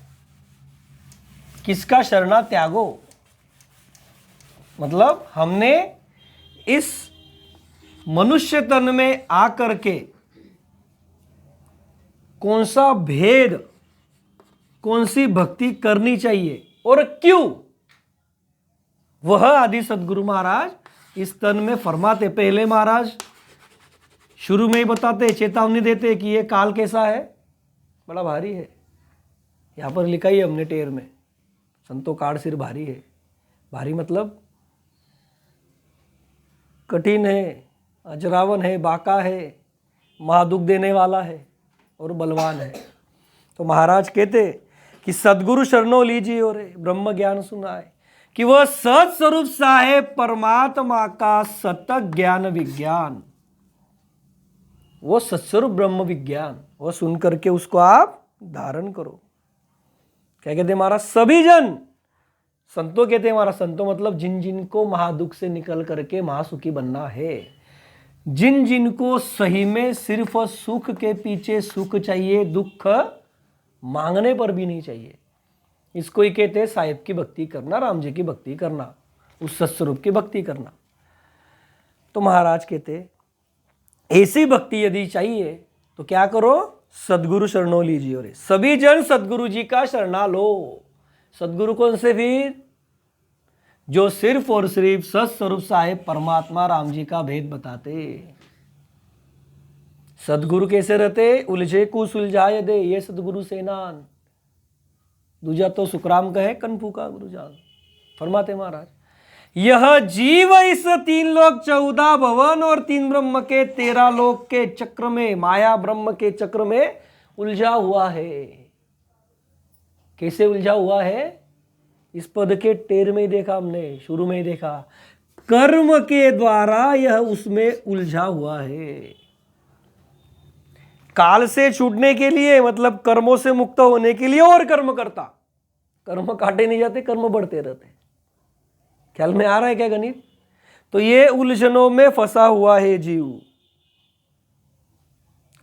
किसका शरणा त्यागो। मतलब हमने इस मनुष्य तन में आकर के कौन सा भेद, कौन सी भक्ति करनी चाहिए और क्यों, वह आदि सदगुरु महाराज इस तन में फरमाते। पहले महाराज शुरू में ही बताते, चेतावनी देते कि ये काल कैसा है, बड़ा भारी है। यहां पर लिखा ही हमने टेर में, संतो काल सिर भारी है। भारी मतलब कठिन है, अजरावन है, बाका है, महादुख देने वाला है और बलवान है। तो महाराज कहते कि सदगुरु शरणों लीजिए और ब्रह्म ज्ञान सुनाए, कि वह सत स्वरूप साहेब परमात्मा का सतत ज्ञान विज्ञान, वो सत्स्वरूप ब्रह्म विज्ञान वो सुन करके उसको आप धारण करो। क्या कहते हैं महाराज? सभी जन संतों कहते हैं महाराज, संतों मतलब जिन जिनको महादुख से निकल करके महासुखी बनना है, जिन जिनको सही में सिर्फ सुख के पीछे सुख चाहिए, दुख मांगने पर भी नहीं चाहिए, इसको ही कहते हैं साहिब की भक्ति करना, राम जी की भक्ति करना, उस सत्स्वरूप की भक्ति करना। तो महाराज कहते ऐसी भक्ति यदि चाहिए तो क्या करो? सदगुरु शरणों लीजिए। और सभी जन सदगुरु जी का शरणा लो। सदगुरु कौन से? फिर जो सिर्फ और सिर्फ सत्स्वरूप साहिब परमात्मा राम जी का भेद बताते। सदगुरु कैसे रहते? उलझे को सुलझाए दे, ये सदगुरु सेनान। दूजा तो सुखराम कहे कनफू का गुरु जान। फरमाते महाराज, यह जीव इस 3 लोक 14 भवन और 3 ब्रह्म के 13 लोक के चक्र में, माया ब्रह्म के चक्र में उलझा हुआ है। कैसे उलझा हुआ है? इस पद के टेर में ही देखा हमने, शुरू में ही देखा, कर्म के द्वारा यह उसमें उलझा हुआ है। काल से छूटने के लिए, मतलब कर्मों से मुक्त होने के लिए और कर्म करता, कर्म काटे नहीं जाते, कर्म बढ़ते रहते। ख्याल में आ रहा है क्या गणित? तो ये उलझनों में फंसा हुआ है जीव।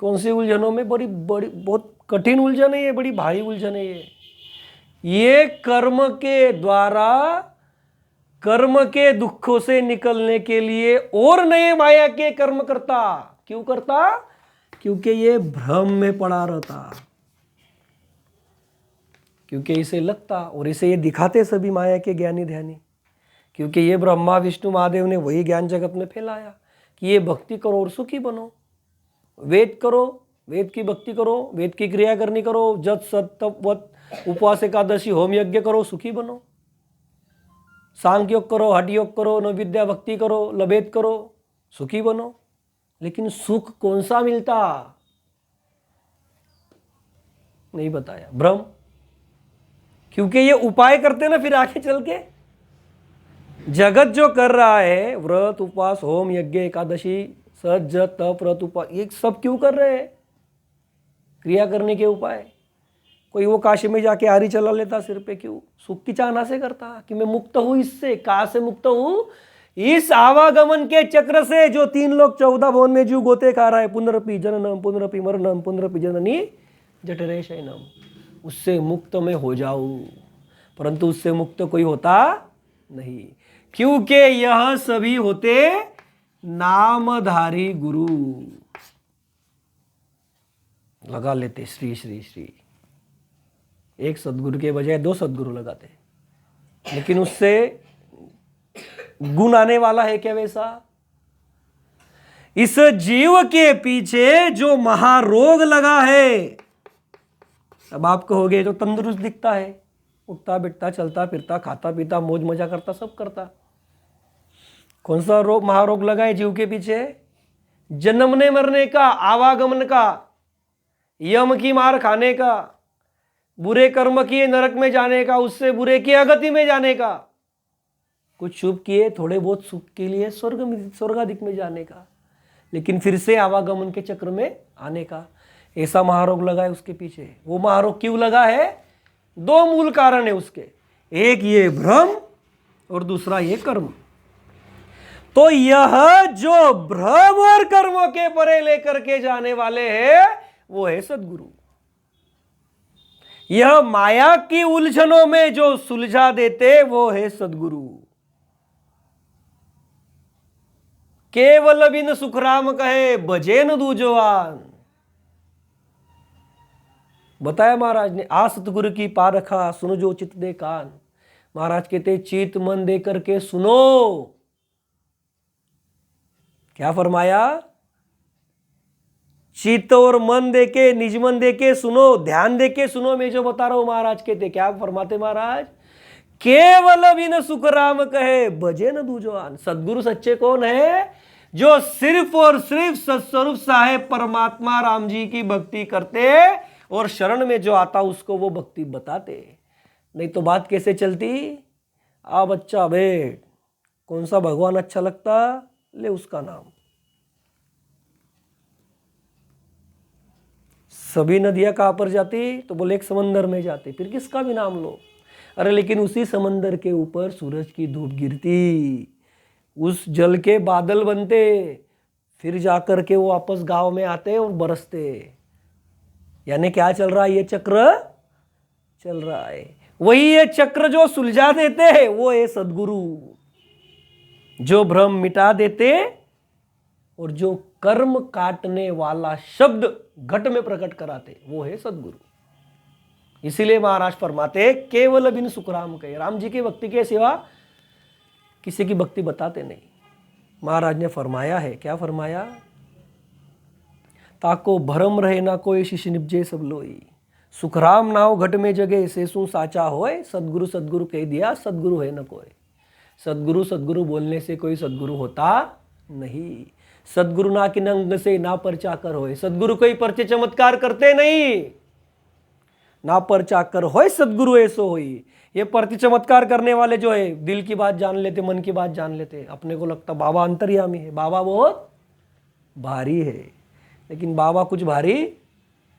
कौन सी उलझनों में? बड़ी बड़ी बहुत कठिन उलझन है ये, बड़ी भारी उलझन है ये कर्म के द्वारा कर्म के दुखों से निकलने के लिए और नए माया के कर्म करता। क्यों करता? क्योंकि ये भ्रम में पड़ा रहता, क्योंकि इसे लगता और इसे ये दिखाते सभी माया के ज्ञानी ध्यानी, क्योंकि ये ब्रह्मा विष्णु महादेव ने वही ज्ञान जगत में फैलाया कि ये भक्ति करो और सुखी बनो, वेद करो, वेद की भक्ति करो, वेद की क्रिया करनी करो, जत सत तप वत उपवास एकादशी होम यज्ञ करो, सुखी बनो, सांख्य योग करो, हठ योग करो, नवविद्या भक्ति करो, लभेद करो, सुखी बनो। लेकिन सुख कौन सा मिलता? नहीं बताया, भ्रम। क्योंकि ये उपाय करते ना, फिर आगे चल के जगत जो कर रहा है, व्रत उपवास होम यज्ञ एकादशी सत जप तप व्रत उपवास, ये सब क्यों कर रहे हैं? क्रिया करने के उपाय। कोई वो काशी में जाके आरी चला लेता सिर पे, क्यों? सुख की चाहना से करता कि मैं मुक्त हूं इससे। कहां से मुक्त हूं? इस आवागमन के चक्र से, जो 3 लोक 14 भवन में जीव गोते खा रहा है, पुनरपि जननम पुनरपि मरणम पुनरपि जननी जठरे शयनम, उससे मुक्त में हो जाऊं। परंतु उससे मुक्त कोई होता नहीं, क्योंकि यह सभी होते नामधारी गुरु। लगा लेते श्री श्री श्री, एक सदगुरु के बजाय 2 सदगुरु लगाते, लेकिन उससे गुण आने वाला है क्या वैसा? इस जीव के पीछे जो महारोग लगा है, अब आप कहोगे तो तंदुरुस्त दिखता है, उठता बैठता चलता फिरता खाता पीता मौज मजा करता सब करता। कौन सा रोग महारोग लगा है जीव के पीछे? जन्मने मरने का, आवागमन का, यम की मार खाने का, बुरे कर्म किए नरक में जाने का, उससे बुरे किए अगति में जाने का, कुछ शुभ किए थोड़े बहुत सुख के लिए स्वर्गाधिक में जाने का, लेकिन फिर से आवागमन के चक्र में आने का, ऐसा महारोग लगा है उसके पीछे। वो महारोग क्यों लगा है? 2 मूल कारण है उसके, एक ये भ्रम और दूसरा ये कर्म। तो यह जो भ्रम और कर्मों के परे लेकर के जाने वाले हैं, वो है सदगुरु। यह माया की उलझनों में जो सुलझा देते, वो है सदगुरु। केवल बिन सुखराम कहे बजे न दूजवान। बताया महाराज ने, आ सतगुरु की पारखा सुनो जो चित दे कान। महाराज कहते चित मन दे करके सुनो। क्या फरमाया? चित्त और मन देके, निज मन देके सुनो, ध्यान देके सुनो, मैं जो बता रहा हूं। महाराज कहते, क्या फरमाते महाराज? केवल बिन सुख राम कहे बजे न दूजवान। सदगुरु सच्चे कौन है? जो सिर्फ और सिर्फ सत्स्वरूप साहेब परमात्मा राम जी की भक्ति करते और शरण में जो आता उसको वो भक्ति बताते। नहीं तो बात कैसे चलती? आ बच्चा बैठ, कौन सा भगवान अच्छा लगता, ले उसका नाम। सभी नदियां कहाँ पर जाती? तो बोले एक समंदर में जाती। फिर किसका भी नाम लो। अरे लेकिन उसी समंदर के ऊपर सूरज की धूप गिरती, उस जल के बादल बनते, फिर जाकर के वो वापस गांव में आते और बरसते। यानी क्या चल रहा है? ये चक्र चल रहा है। वही ये चक्र जो सुलझा देते हैं वो है सदगुरु, जो भ्रम मिटा देते और जो कर्म काटने वाला शब्द घट में प्रकट कराते वो है सदगुरु। इसीलिए महाराज फरमाते केवल बिन सुखराम कहे, राम जी की भक्ति के सिवा किसी की भक्ति बताते नहीं। महाराज ने फरमाया है, क्या फरमाया? ताको भरम रहे ना कोई शिष्य निपजे सब लोई, सुखराम नाव घट में जगे सेसु साचा होए, सदगुरु सदगुरु कह दिया सदगुरु है न कोई। सदगुरु सदगुरु बोलने से कोई सदगुरु होता नहीं। सदगुरु ना कि नंग से ना परचा कर होए, सदगुरु कोई पर्चे चमत्कार करते नहीं। ना परचा कर होए सदगुरु ऐसो होई। ये पर्चे चमत्कार करने वाले जो है दिल की बात जान लेते, मन की बात जान लेते। अपने को लगता बाबा अंतर्यामी है, बाबा बहुत भारी है, लेकिन बाबा कुछ भारी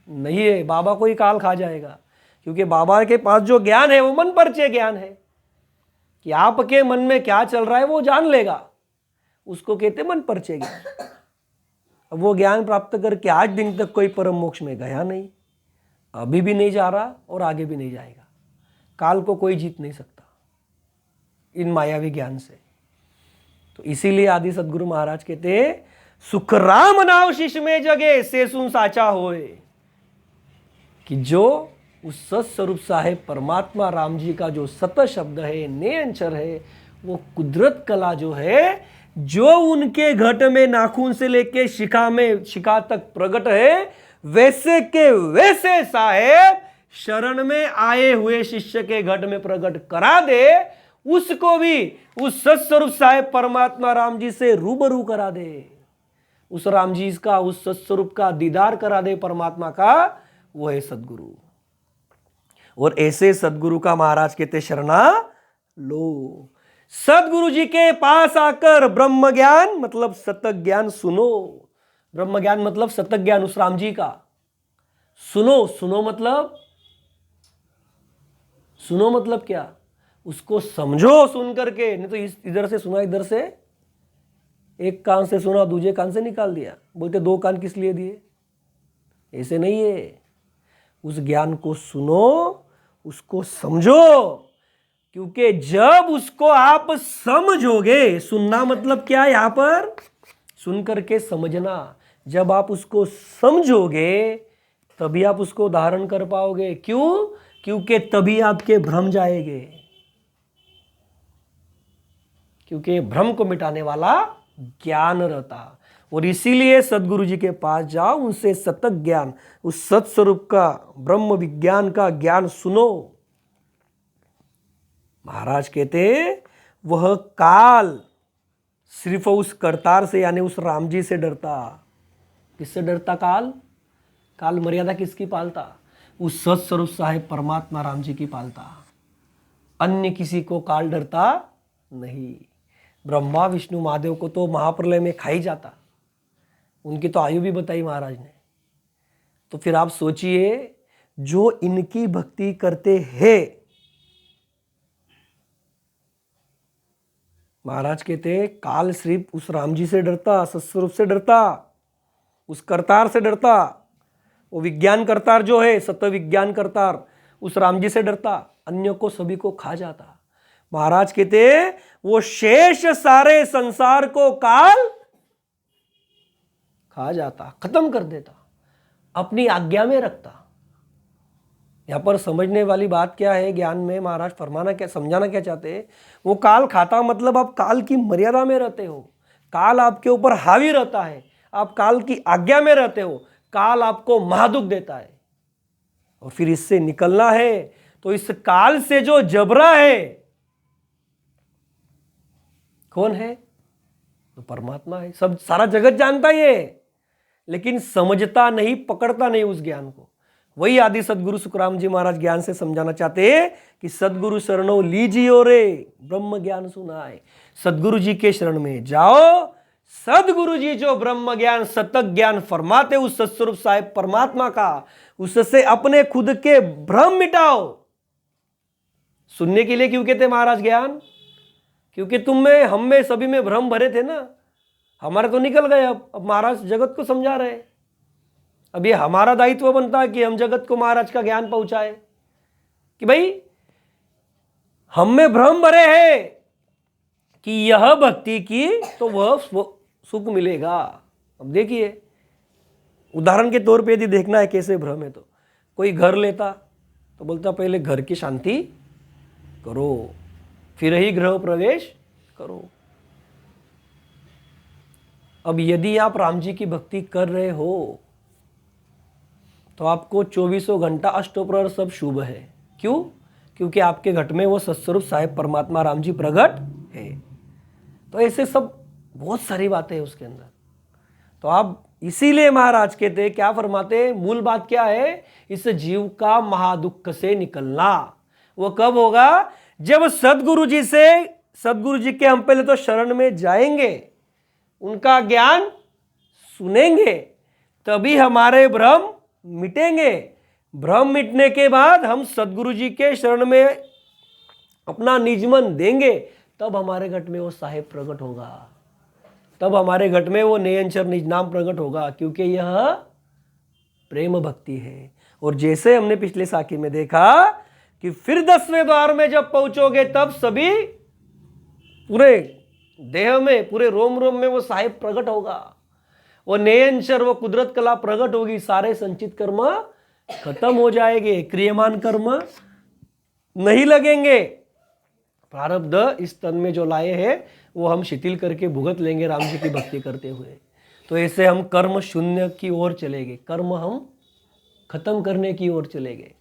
नहीं है। बाबा कोई काल खा जाएगा, क्योंकि बाबा के पास जो ज्ञान है वो मन परचे ज्ञान है कि आपके मन में क्या चल रहा है वो जान लेगा, उसको कहते मन परचे ज्ञान। अब वो ज्ञान प्राप्त करके आज दिन तक कोई परम मोक्ष में गया नहीं, अभी भी नहीं जा रहा और आगे भी नहीं जाएगा। काल को कोई जीत नहीं सकता इन मायावी ज्ञान से। तो इसीलिए आदि सदगुरु महाराज कहते सुख राम नाव शिष में जगे से सुन साचा होए, कि जो उस सत स्वरूप साहेब परमात्मा राम जी का जो सत शब्द है, नेअंचर है, वो कुदरत कला जो है, जो उनके घट में नाखून से लेके शिखा तक प्रकट है, वैसे के वैसे साहेब शरण में आए हुए शिष्य के घट में प्रकट करा दे, उसको भी उस सत्स्वरूप साहेब परमात्मा राम जी से रूबरू करा दे, उस राम जी का उस सत्स्वरूप का दीदार करा दे परमात्मा का, वो है सदगुरु। और ऐसे सदगुरु का महाराज कहते शरणा लो। सदगुरु जी के पास आकर ब्रह्म ज्ञान मतलब सतत ज्ञान सुनो। ब्रह्म ज्ञान मतलब सतत ज्ञान उस राम जी का सुनो। सुनो मतलब क्या? उसको समझो सुन करके, नहीं तो इधर से सुना, इधर से एक कान से सुना दूसरे कान से निकाल दिया। बोलते दो कान किस लिए दिए? ऐसे नहीं है। उस ज्ञान को सुनो, उसको समझो, क्योंकि जब उसको आप समझोगे, सुनना मतलब क्या है यहां पर? सुन करके समझना। जब आप उसको समझोगे तभी आप उसको धारण कर पाओगे। क्यों? क्योंकि तभी आपके भ्रम जाएंगे, क्योंकि भ्रम को मिटाने वाला ज्ञान रहता। और इसीलिए सदगुरु जी के पास जाओ, उनसे सतत ज्ञान, उस सत्स्वरूप का ब्रह्म विज्ञान का ज्ञान सुनो। महाराज कहते वह काल सिर्फ उस करतार से यानी उस राम जी से डरता। किससे डरता काल? काल मर्यादा किसकी पालता? उस सत्स्वरूप साहेब परमात्मा राम जी की पालता। अन्य किसी को काल डरता नहीं। ब्रह्मा विष्णु महादेव को तो महाप्रलय में खा ही जाता, उनकी तो आयु भी बताई महाराज ने। तो फिर आप सोचिए, जो इनकी भक्ति करते हैं, महाराज कहते काल सिर्फ उस राम जी से डरता, सत्स्वरूप से डरता, उस करतार से डरता। वो विज्ञान करतार जो है, सत्य विज्ञान करतार, उस राम जी से डरता, अन्यों को सभी को खा जाता। महाराज कहते वो शेष सारे संसार को काल खा जाता, खत्म कर देता, अपनी आज्ञा में रखता। यहां पर समझने वाली बात क्या है ज्ञान में? महाराज फरमाना क्या, समझाना क्या चाहते हैं? वो काल खाता मतलब आप काल की मर्यादा में रहते हो, काल आपके ऊपर हावी रहता है, आप काल की आज्ञा में रहते हो, काल आपको महादुख देता है। और फिर इससे निकलना है तो इस काल से जो जबरा है, कौन है? तो परमात्मा है। सब सारा जगत जानता ही है, लेकिन समझता नहीं, पकड़ता नहीं उस ज्ञान को। वही आदि सदगुरु सुखराम जी महाराज ज्ञान से समझाना चाहते हैं कि सदगुरु शरणों लीजियो रे, ब्रह्म ज्ञान सुनाए। सदगुरु जी के शरण में जाओ, सदगुरु जी जो ब्रह्म ज्ञान सतत ज्ञान फरमाते उस सत्स्वरूप साहेब परमात्मा का, उससे अपने खुद के भ्रम मिटाओ। सुनने के लिए क्यों कहते महाराज ज्ञान? क्योंकि तुम में, हम में, सभी में भ्रम भरे थे ना। हमारे तो निकल गए, अब महाराज जगत को समझा रहे। अब ये हमारा दायित्व बनता है कि हम जगत को महाराज का ज्ञान पहुंचाए कि भाई हम में भ्रम भरे हैं कि यह भक्ति की तो वह सुख मिलेगा। अब देखिए उदाहरण के तौर पे यदि देखना है कैसे भ्रम है, तो कोई घर लेता तो बोलता पहले घर की शांति करो फिर ही गृह प्रवेश करो। अब यदि आप राम जी की भक्ति कर रहे हो तो आपको 24 घंटा अष्टोप्रहर सब शुभ है। क्यों? क्योंकि आपके घट में वो सत्स्वरूप साहेब परमात्मा राम जी प्रकट है। तो ऐसे सब बहुत सारी बातें हैं उसके अंदर। तो आप इसीलिए महाराज कहते हैं, क्या फरमाते, मूल बात क्या है, इस जीव का महादुख से निकलना वो कब होगा? जब सदगुरु जी के हम पहले तो शरण में जाएंगे, उनका ज्ञान सुनेंगे, तभी हमारे भ्रम मिटेंगे। भ्रम मिटने के बाद हम सदगुरु जी के शरण में अपना निजमन देंगे, तब हमारे घट में वो साहेब प्रकट होगा, तब हमारे घट में वो नयनचर निज नाम प्रकट होगा, क्योंकि यह प्रेम भक्ति है। और जैसे हमने पिछले साखी में देखा कि फिर 10वें द्वार में जब पहुंचोगे तब सभी पूरे देह में, पूरे रोम रोम में वो साहेब प्रकट होगा, वो नयनचर, वो कुदरत कला प्रकट होगी, सारे संचित कर्म खत्म हो जाएंगे, क्रियमान कर्म नहीं लगेंगे। प्रारब्ध इस तन में जो लाए हैं वो हम शिथिल करके भुगत लेंगे राम जी की भक्ति करते हुए। तो ऐसे हम कर्म शून्य की ओर चलेंगे, कर्म हम खत्म करने की ओर चलेंगे।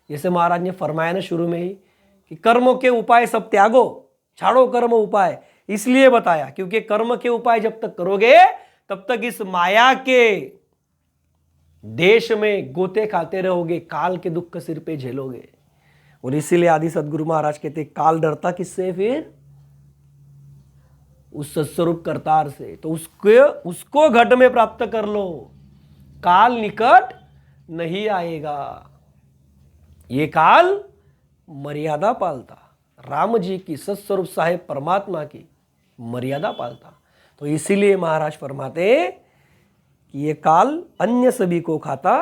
जैसे महाराज ने फरमाया ना शुरू में ही कि कर्मों के उपाय सब त्यागो, छाड़ो कर्म उपाय। इसलिए बताया क्योंकि कर्म के उपाय जब तक करोगे तब तक इस माया के देश में गोते खाते रहोगे, काल के दुख का सिर पे झेलोगे। और इसीलिए आदि सदगुरु महाराज कहते काल डरता किससे? फिर उस सत्स्वरूप करतार से। तो उसको घट में प्राप्त कर लो, काल निकट नहीं आएगा। ये काल मर्यादा पालता, राम जी की सत्स्वरूप साहेब परमात्मा की मर्यादा पालता। तो इसीलिए महाराज फरमाते कि ये काल अन्य सभी को खाता,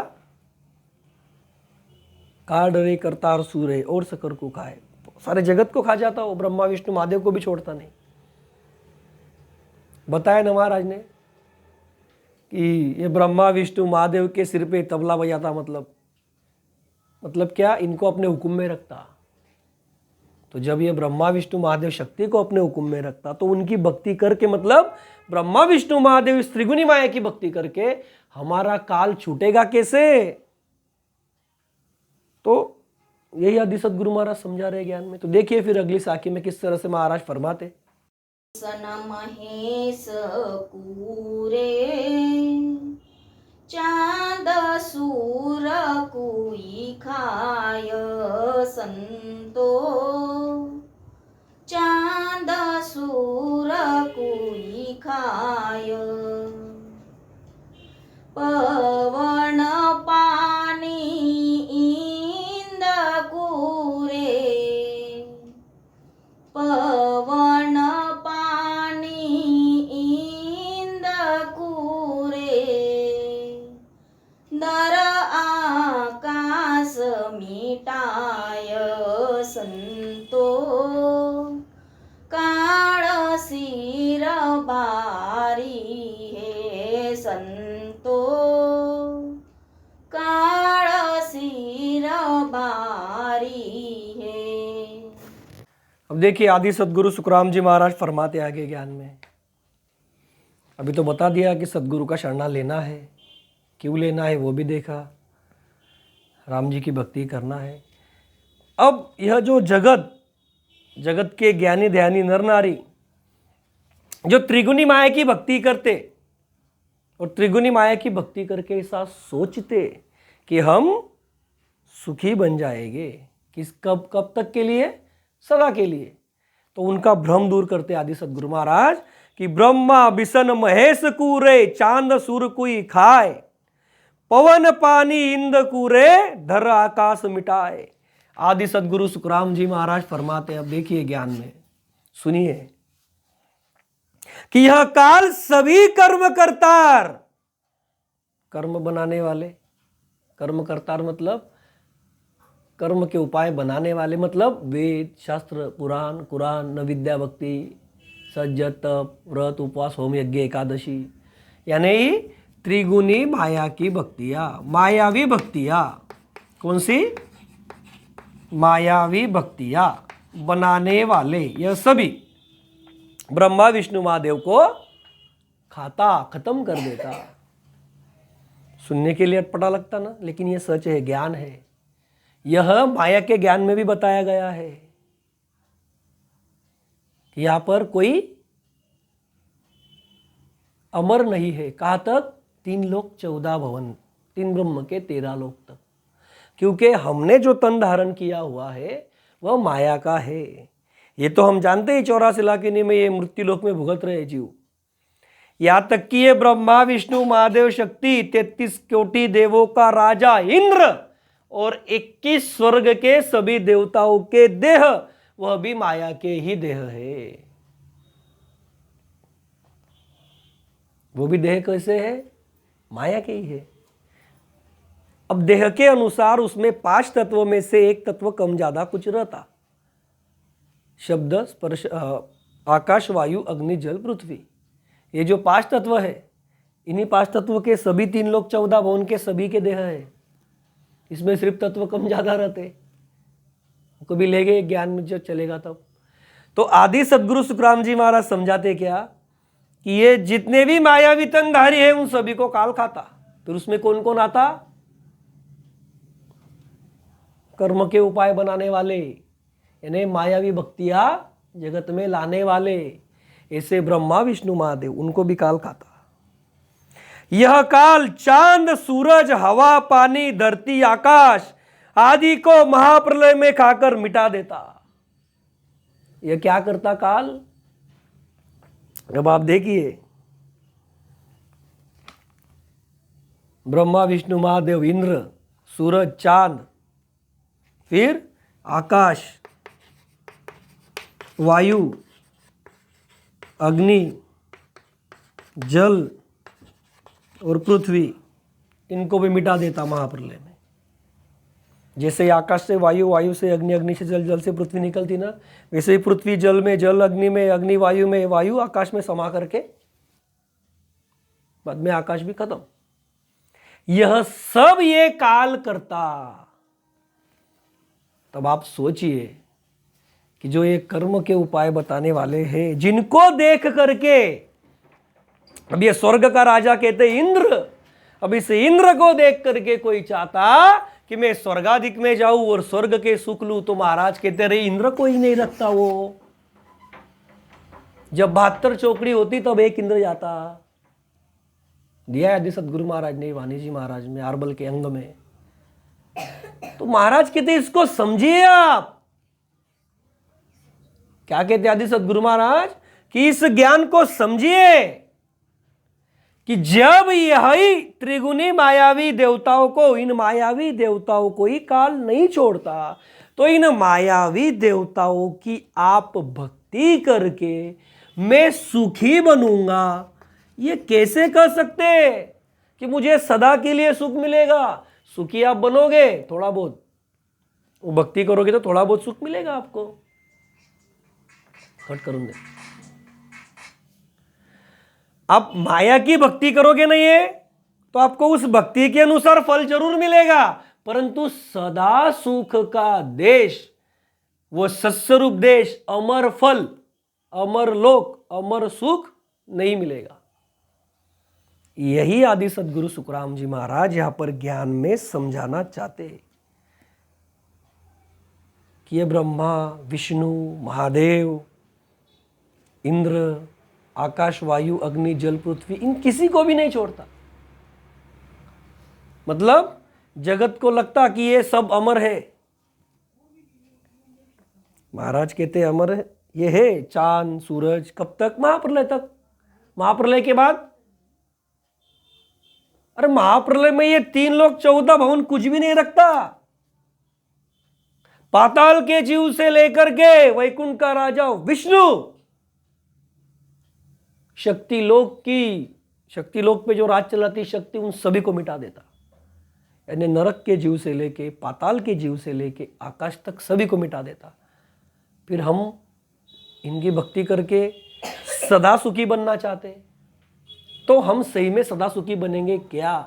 काल डरे करतार सूरे और सकर को खाए। सारे जगत को खा जाता, वो ब्रह्मा विष्णु महादेव को भी छोड़ता नहीं। बताया ना महाराज ने कि ये ब्रह्मा विष्णु महादेव के सिर पे तबला बजाता, मतलब क्या, इनको अपने हुक्म में रखता। तो जब ये ब्रह्मा विष्णु महादेव शक्ति को अपने हुक्म में रखता तो उनकी भक्ति करके, मतलब ब्रह्मा विष्णु महादेव इस त्रिगुणी माया की भक्ति करके हमारा काल छूटेगा कैसे? तो यही आदि सदगुरु महाराज समझा रहे ज्ञान में। तो देखिए फिर अगली साखी में किस तरह से महाराज फरमाते। सन महेश पूरे चांद सूर कोई खाय संतो, चांद सूर कोई खाय। पवन पानी इंद कुरे, पवन पानी इंद कुरे। दर आकाश मिटाय संतो, काळ सिर बारी हे संतो, काळ सिर बारी है। अब देखिए आदि सदगुरु सुखराम जी महाराज फरमाते आगे ज्ञान में। अभी तो बता दिया कि सदगुरु का शरणा लेना है, क्यों लेना है वो भी देखा, राम जी की भक्ति करना है। अब यह जो जगत के ज्ञानी ध्यानी नर नारी जो त्रिगुणी माया की भक्ति करते और त्रिगुणी माया की भक्ति करके ऐसा सोचते कि हम सुखी बन जाएंगे, किस कब तक के लिए? सदा के लिए। तो उनका भ्रम दूर करते आदि सद्गुरु महाराज कि ब्रह्मा बिसन महेश कूरे, चांद सूर कुई खाए, पवन पानी इंद कूरे, धर आकाश मिटाए। आदि सद्गुरु सुखराम जी महाराज फरमाते, अब देखिए ज्ञान में सुनिए कि यह काल सभी कर्म करतार, कर्म बनाने वाले, कर्म करतार मतलब कर्म के उपाय बनाने वाले, मतलब वेद शास्त्र पुराण कुरान न विद्या भक्ति सज्ज तप व्रत उपवास होम यज्ञ एकादशी, यानी त्रिगुणी माया की भक्तियां, मायावी भक्तियां। कौन सी? मायावी भक्तियां बनाने वाले यह सभी ब्रह्मा विष्णु महादेव को खाता, खत्म कर देता। सुनने के लिए अटपटा लगता ना, लेकिन यह सच है, ज्ञान है। यह माया के ज्ञान में भी बताया गया है कि यहां पर कोई अमर नहीं है। कहां तक? 3 लोक 14 भवन, 3 ब्रह्म के 13 लोक तक। क्योंकि हमने जो तन धारण किया हुआ है वह माया का है। ये तो हम जानते ही 84 लाख में ये मृत्यु लोक में भुगत रहे जीव। यहां तक कि ये ब्रह्मा विष्णु महादेव शक्ति 33 कोटि देवों का राजा इंद्र और 21 स्वर्ग के सभी देवताओं के देह, वह भी माया के ही देह है। वो भी देह कैसे है? माया के ही है। अब देह के अनुसार उसमें 5 तत्वों में से एक तत्व कम ज्यादा कुछ रहता। शब्द स्पर्श आकाश वायु अग्नि जल पृथ्वी, ये जो 5 तत्व है, इन्हीं 5 तत्व के सभी 3 लोक 14 भवन के सभी के देह है। इसमें सिर्फ तत्व कम ज्यादा रहते, कभी ले गए ज्ञान में जब चलेगा तब। तो आदि सद्गुरु सुखराम जी महाराज समझाते क्या कि ये जितने भी मायावी तनधारी है उन सभी को काल खाता। फिर उसमें कौन कौन आता? कर्म के उपाय बनाने वाले, यानी मायावी भक्तियां जगत में लाने वाले, ऐसे ब्रह्मा विष्णु महादेव, उनको भी काल खाता। यह काल चांद सूरज हवा पानी धरती आकाश आदि को महाप्रलय में खाकर मिटा देता। यह क्या करता काल? अब आप देखिए, ब्रह्मा विष्णु महादेव इंद्र सूरज चांद, फिर आकाश वायु अग्नि जल और पृथ्वी, इनको भी मिटा देता महाप्रलय में। जैसे ही आकाश से वायु, वायु से अग्नि, अग्नि से जल, जल से पृथ्वी निकलती ना, वैसे ही पृथ्वी जल में, जल अग्नि में, अग्नि वायु में, वायु आकाश में समा करके बाद में आकाश भी खत्म। यह सब ये काल करता। तब आप सोचिए कि जो ये कर्म के उपाय बताने वाले हैं, जिनको देख करके, अब ये स्वर्ग का राजा कहते इंद्र, अब इस इंद्र को देख करके कोई चाहता कि मैं स्वर्गाधिक में जाऊं और स्वर्ग के सुख लूं, तो महाराज कहते रहे इंद्र को ही नहीं रखता। वो जब 72 चौकड़ी होती तब एक इंद्र जाता। दिया आदि सद्गुरु महाराज ने वाणी जी महाराज में आरबल के अंग में। तो महाराज कहते इसको समझिए आप। क्या कहते आदि सद्गुरु महाराज कि इस ज्ञान को समझिए कि जब यही त्रिगुणी मायावी देवताओं को, इन मायावी देवताओं को ही काल नहीं छोड़ता, तो इन मायावी देवताओं की आप भक्ति करके मैं सुखी बनूंगा, ये कैसे कर सकते कि मुझे सदा के लिए सुख मिलेगा? सुखी आप बनोगे थोड़ा बहुत, वो भक्ति करोगे तो थोड़ा बहुत सुख मिलेगा आपको। कट करूंगे। आप माया की भक्ति करोगे नहीं है तो आपको उस भक्ति के अनुसार फल जरूर मिलेगा, परंतु सदा सुख का देश, वो सत्स्वरूप देश, अमर फल, अमर लोक, अमर सुख नहीं मिलेगा। यही आदि सद्गुरु सुखराम जी महाराज यहां पर ज्ञान में समझाना चाहते कि ये ब्रह्मा विष्णु महादेव इंद्र आकाश वायु अग्नि जल पृथ्वी, इन किसी को भी नहीं छोड़ता। मतलब जगत को लगता कि ये सब अमर है, महाराज कहते अमर है, ये है चांद सूरज। कब तक? महाप्रलय तक। महाप्रलय के बाद? अरे महाप्रलय में ये 3 लोक 14 भवन कुछ भी नहीं रखता। पाताल के जीव से लेकर के वैकुंठ का राजा विष्णु शक्ति लोक पे जो राज चलाती शक्ति उन सभी को मिटा देता। यानी नरक के जीव से लेके पाताल के जीव से लेके आकाश तक सभी को मिटा देता। फिर हम इनकी भक्ति करके सदा सुखी बनना चाहते, तो हम सही में सदा सुखी बनेंगे क्या?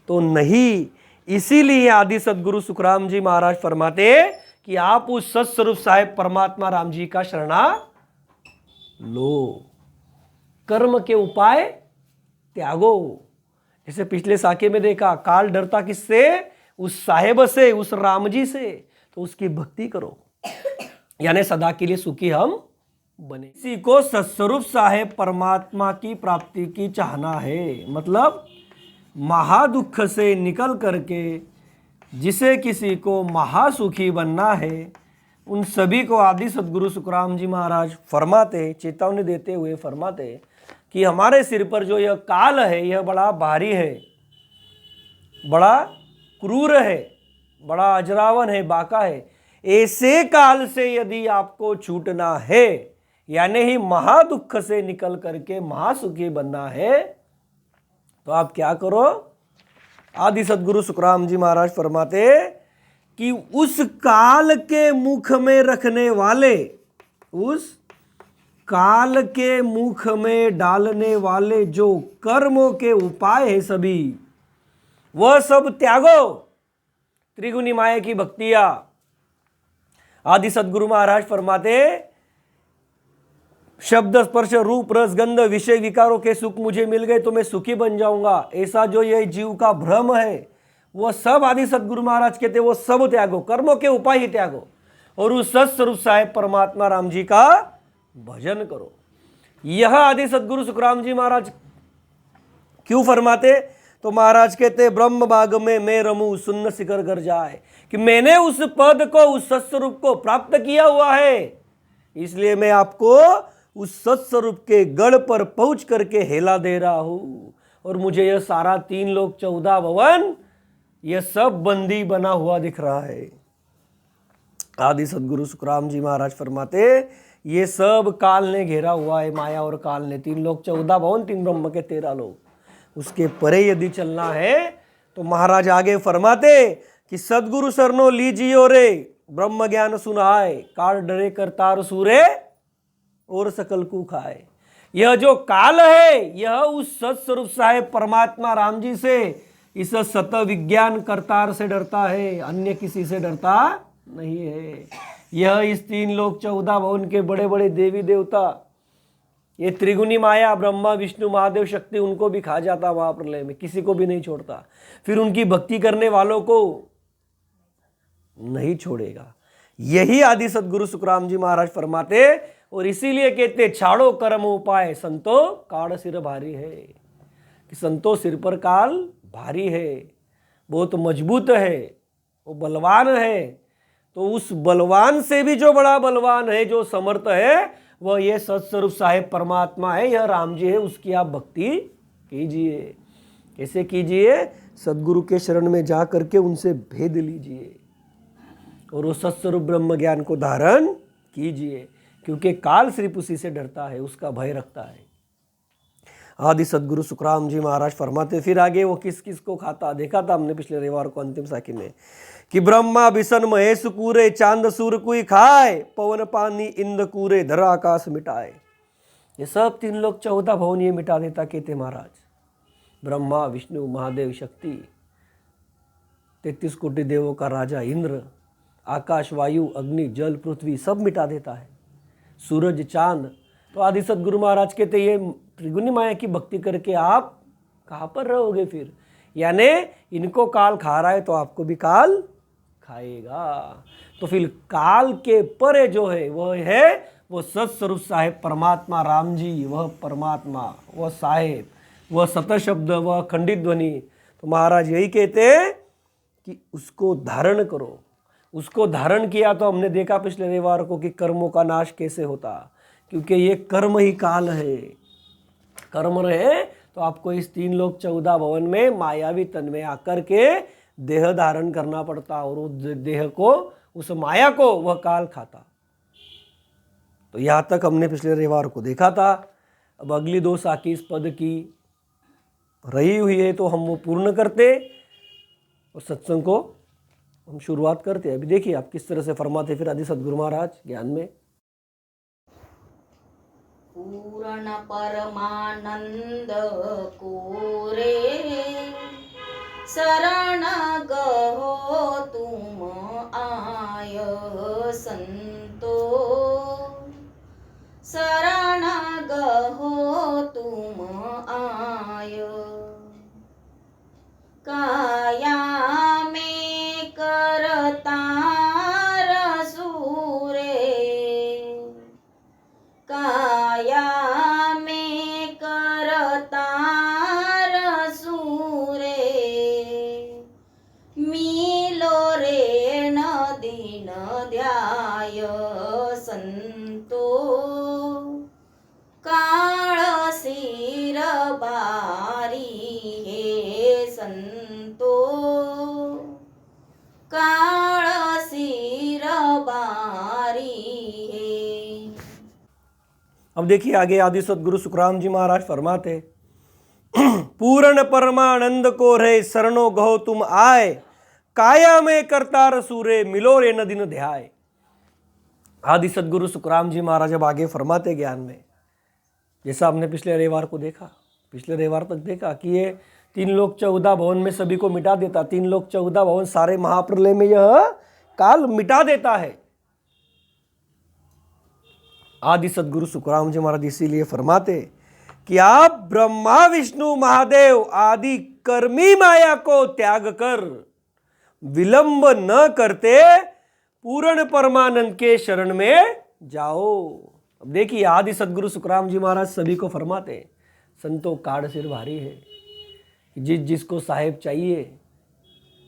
तो नहीं। इसीलिए आदि सदगुरु सुखराम जी महाराज फरमाते कि आप उस सत्स्वरूप साहेब परमात्मा राम जी का शरणा लो, कर्म के उपाय त्यागो। जैसे पिछले साके में देखा, काल डरता किससे? उस साहेब से, उस राम जी से। तो उसकी भक्ति करो, यानी सदा के लिए सुखी हम बने। इसी को सत्स्वरूप साहेब परमात्मा की प्राप्ति की चाहना है। मतलब महादुख से निकल करके जिसे किसी को महासुखी बनना है, उन सभी को आदि सदगुरु सुखराम जी महाराज फरमाते, चेतावनी देते हुए फरमाते कि हमारे सिर पर जो यह काल है यह बड़ा भारी है, बड़ा क्रूर है, बड़ा अजरावन है, बाका है। ऐसे काल से यदि आपको छूटना है, यानी ही महादुख से निकल करके महासुखी बनना है, तो आप क्या करो? आदि सदगुरु सुखराम जी महाराज फरमाते कि उस काल के मुख में रखने वाले, उस काल के मुख में डालने वाले जो कर्मों के उपाय है सभी, वह सब त्यागो। त्रिगुणी माया की भक्तियां। आदि सदगुरु महाराज फरमाते शब्द स्पर्श रूप रस गंध विषय विकारों के सुख मुझे मिल गए तो मैं सुखी बन जाऊंगा। ऐसा जो ये जीव का भ्रम है वह सब आदि सदगुरु महाराज कहते वो सब त्यागो, कर्मों के उपाय ही त्यागो और उस सत्स्वरूप साहेब परमात्मा राम जी का भजन करो। यह आदि सदगुरु सुखराम जी महाराज क्यों फरमाते? तो महाराज कहते ब्रह्म बाग में मैं रमूं सुन्न शिखर कर जाए, कि मैंने उस पद को, उस सत्स्वरूप को प्राप्त किया हुआ है, इसलिए मैं आपको उस सत्स्वरूप के गढ़ पर पहुंच करके हेला दे रहा हूं। और मुझे यह सारा 3 लोक 14 भवन यह सब बंदी बना हुआ दिख रहा है। आदि सदगुरु सुखराम जी महाराज फरमाते ये सब काल ने घेरा हुआ है, माया और काल ने। 3 लोक 14 भवन, 3 ब्रह्म के 13 लोक। उसके परे यदि चलना है तो महाराज आगे फरमाते कि सदगुरु सरनो लीजियो रे ब्रह्म ज्ञान सुनाए, काल डरे करतार सूरे और सकल कु खाए। यह जो काल है यह उस सत्स्वरूप साहेब परमात्मा राम जी से, इस सत विज्ञान करतार से डरता है, अन्य किसी से डरता नहीं है। यह इस 3 लोक 14 भवन के बड़े बड़े देवी देवता, ये त्रिगुणी माया ब्रह्मा विष्णु महादेव शक्ति, उनको भी खा जाता महाप्रलय में, किसी को भी नहीं छोड़ता। फिर उनकी भक्ति करने वालों को नहीं छोड़ेगा। यही आदि सदगुरु सुखराम जी महाराज फरमाते और इसीलिए कहते छाड़ो कर्म उपाय संतो काल सिर भारी है, कि संतो सिर पर काल भारी है, बहुत मजबूत है, वो बलवान है। तो उस बलवान से भी जो बड़ा बलवान है, जो समर्थ है, वह ये सत्स्वरूप साहेब परमात्मा है, यह राम जी है। उसकी आप भक्ति कीजिए। कैसे कीजिए? सदगुरु के शरण में जा करके उनसे भेद लीजिए और उस सत्स्वरूप ब्रह्म ज्ञान को धारण कीजिए, क्योंकि काल सिर्फ उसी से डरता है, उसका भय रखता है। आदि सदगुरु सुखराम जी महाराज फरमाते फिर आगे वो किस किस को खाता, देखा था हमने पिछले रविवार को अंतिम साखी में, कि ब्रह्मा बिसन महेश कूरे चांद सूर कोई खाए, पवन पानी इंद्र कूरे धर आकाश मिटाए। ये सब 3 लोक 14 भवन ये मिटा देता कहते महाराज। ब्रह्मा विष्णु महादेव शक्ति, 33 कोटि देवों का राजा इंद्र, आकाश वायु अग्नि जल पृथ्वी सब मिटा देता है, सूरज चांद। तो आदि सदगुरु महाराज कहते ये त्रिगुणी माया की भक्ति करके आप कहाँ पर रहोगे फिर? यानी इनको काल खा रहा है तो आपको भी काल खाएगा। तो फिर काल के परे जो है वह है वो सत्स्वरूप साहेब परमात्मा राम जी, वह परमात्मा, वह साहेब, वह सत शब्द, वह खंडित ध्वनि। तो महाराज यही कहते हैं कि उसको धारण करो, उसको धारण किया तो हमने देखा पिछले रविवार को कि कर्मों का नाश कैसे होता, क्योंकि ये कर्म ही काल है। कर्म रहे तो आपको इस 3 लोक 14 भवन में मायावी तन में आकर के देह धारण करना पड़ता और उस देह को, उस माया को वह काल खाता। तो यहां तक हमने पिछले रविवार को देखा था। अब अगली 2 साखी इस पद की रही हुई है तो हम वो पूर्ण करते और सत्संग को हम शुरुआत करते हैं। अभी देखिए आप किस तरह से फरमाते फिर आदि सद्गुरु महाराज ज्ञान में। पूर्ण परमानंद कोरे शरण गहो तुम आय संतो, शरण गहो तुम आय। काया में करता रसूरे, काया में करता रसूरे, मिलो रे न दीन ध्याय संतो, काळ सिर बारी हे संतो, काळ सिर बारी हे। अब देखिए आगे आदि सद्गुरु सुखराम जी महाराज फरमाते पूर्ण परमानंद को रे शरणो गहो तुम आए, काया में करता रसूरे मिलो रे न दिन ध्याय। आदि सद्गुरु सुखराम जी महाराज अब आगे फरमाते ज्ञान में, जैसा हमने पिछले रविवार को देखा, पिछले रविवार तक देखा कि ये 3 लोक 14 भवन में सभी को मिटा देता। 3 लोक 14 भवन सारे महाप्रलय में यह काल मिटा देता है। आदि सद्गुरु सुखराम जी महाराज इसीलिए फरमाते कि आप ब्रह्मा विष्णु महादेव आदि कर्मी माया को त्याग कर विलंब न करते पूर्ण परमानंद के शरण में जाओ। अब देखिए आदि सद्गुरु सुखराम जी महाराज सभी को फरमाते, संतो काड़ सिर भारी है। जिस जिसको साहेब चाहिए,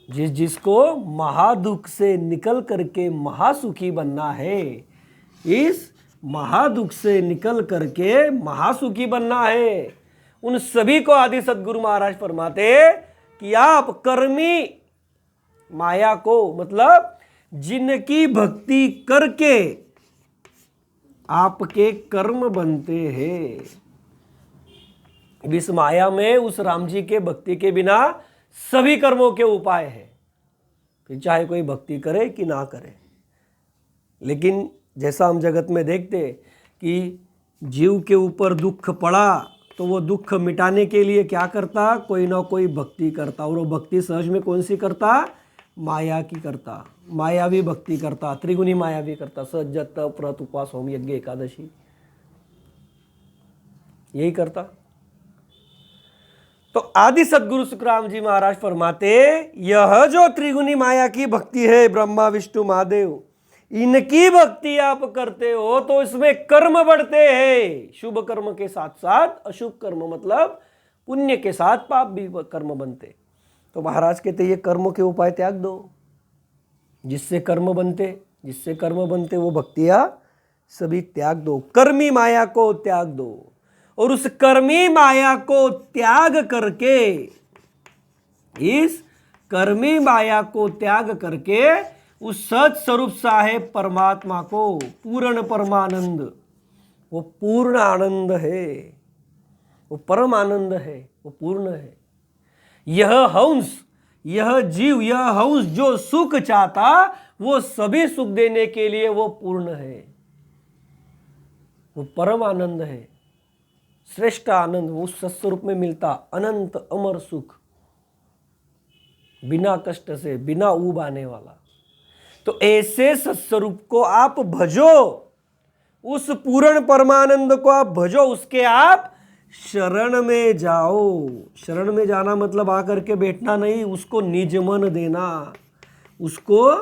जिस जिसको महादुख से निकल करके महासुखी बनना है, इस महादुख से निकल करके महासुखी बनना है, उन सभी को आदि सद्गुरु महाराज फरमाते कि आप कर्मी माया को, मतलब जिनकी भक्ति करके आपके कर्म बनते हैं। इस माया में उस राम जी के भक्ति के बिना सभी कर्मों के उपाय है, फिर चाहे कोई भक्ति करे कि ना करे। लेकिन जैसा हम जगत में देखते कि जीव के ऊपर दुख पड़ा तो वो दुख मिटाने के लिए क्या करता, कोई ना कोई भक्ति करता। और वो भक्ति सहज में कौन सी करता, माया की करता, मायावी भक्ति करता, त्रिगुणी मायावी करता, सज जप तप व्रत उपवास होम यज्ञ एकादशी, यही करता। तो आदि सद्गुरु सुखराम जी महाराज फरमाते यह जो त्रिगुणी माया की भक्ति है, ब्रह्मा विष्णु महादेव, इनकी भक्ति आप करते हो तो इसमें कर्म बढ़ते हैं। शुभ कर्म के साथ साथ अशुभ कर्म, मतलब पुण्य के साथ पाप भी कर्म बनते। तो महाराज कहते ये कर्मों के उपाय त्याग दो, जिससे कर्म बनते वो भक्तियां सभी त्याग दो। कर्मी माया को त्याग दो और उस कर्मी माया को त्याग करके, इस कर्मी माया को त्याग करके उस सत स्वरूप साहेब परमात्मा को, पूर्ण परमानंद, वो पूर्ण आनंद है, वो परम आनंद है, वो पूर्ण है। यह हंस, यह जीव, यह हंस जो सुख चाहता वो सभी सुख देने के लिए वो पूर्ण है, वो परम आनंद है, श्रेष्ठ आनंद उस सत्स्वरूप में मिलता, अनंत अमर सुख, बिना कष्ट से, बिना ऊब आने वाला। तो ऐसे सत्स्वरूप को आप भजो, उस पूर्ण परमानंद को आप भजो, उसके आप शरण में जाओ। शरण में जाना मतलब आकर के बैठना नहीं, उसको निज मन देना, उसको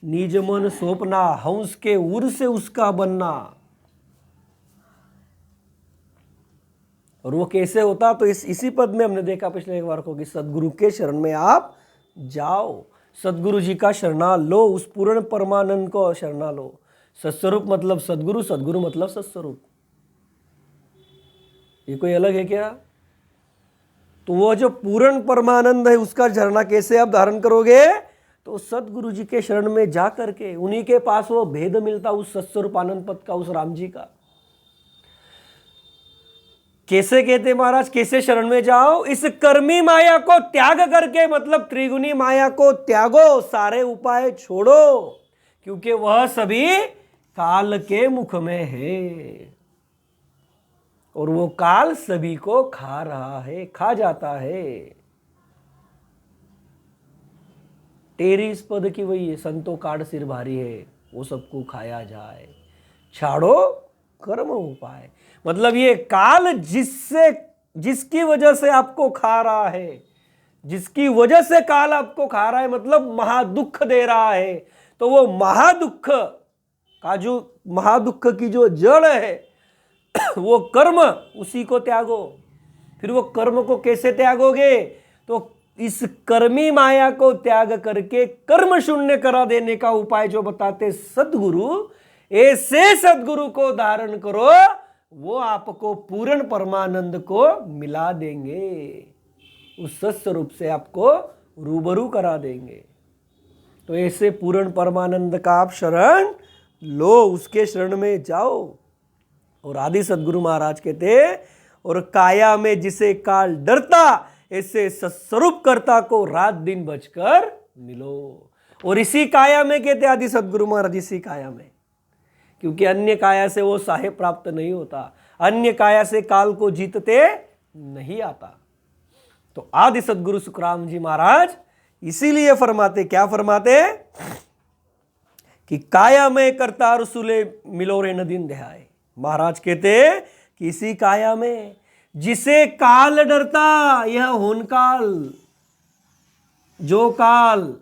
निज मन सौंपना, हंस के उर से उसका बनना। और वो कैसे होता, तो इसी पद में हमने देखा पिछले एक बार को कि सदगुरु के शरण में आप जाओ। सदगुरु जी का शरणा लो, उस पूर्ण परमानंद को शरणा लो। सत्स्वरूप मतलब सदगुरु, सदगुरु मतलब सत्स्वरूप। ये कोई अलग है क्या? तो वो जो पूर्ण परमानंद है उसका झरना कैसे आप धारण करोगे? तो सदगुरु जी के शरण में जा करके, उन्हीं के पास वो भेद मिलता उस सत्स्वरूप आनंद पद का, उस राम जी का। कैसे कहते महाराज, कैसे शरण में जाओ? इस कर्मी माया को त्याग करके, मतलब त्रिगुणी माया को त्यागो, सारे उपाय छोड़ो, क्योंकि वह सभी काल के मुख में है और वो काल सभी को खा रहा है, खा जाता है। तेरी इस पद की वही है, संतो काट सिर भारी है, वो सबको खाया जाए, छाड़ो कर्म उपाय। मतलब ये काल जिसकी वजह से आपको खा रहा है, जिसकी वजह से काल आपको खा रहा है, मतलब महादुख दे रहा है, तो वो महादुख की जो जड़ है वो कर्म, उसी को त्यागो। फिर वो कर्म को कैसे त्यागोगे? तो इस कर्मी माया को त्याग करके कर्म शून्य करा देने का उपाय जो बताते सदगुरु, ऐसे सदगुरु को धारण करो, वो आपको पूर्ण परमानंद को मिला देंगे, उस सत्स्वरूप से आपको रूबरू करा देंगे। तो ऐसे पूर्ण परमानंद का आप शरण लो, उसके शरण में जाओ। और आदि सदगुरु महाराज कहते, और काया में जिसे काल डरता, ऐसे सत्स्वरूप कर्ता को रात दिन बचकर मिलो। और इसी काया में कहते आदि सदगुरु महाराज, इसी काया में, क्योंकि अन्य काया से वो साहेब प्राप्त नहीं होता, अन्य काया से काल को जीतते नहीं आता। तो आदि सदगुरु सुखराम जी महाराज इसीलिए फरमाते, क्या फरमाते कि काया में करतार सुले मिलो रे नदीन देहाय। महाराज कहते कि इसी काया में जिसे काल डरता, यह होन काल, जो काल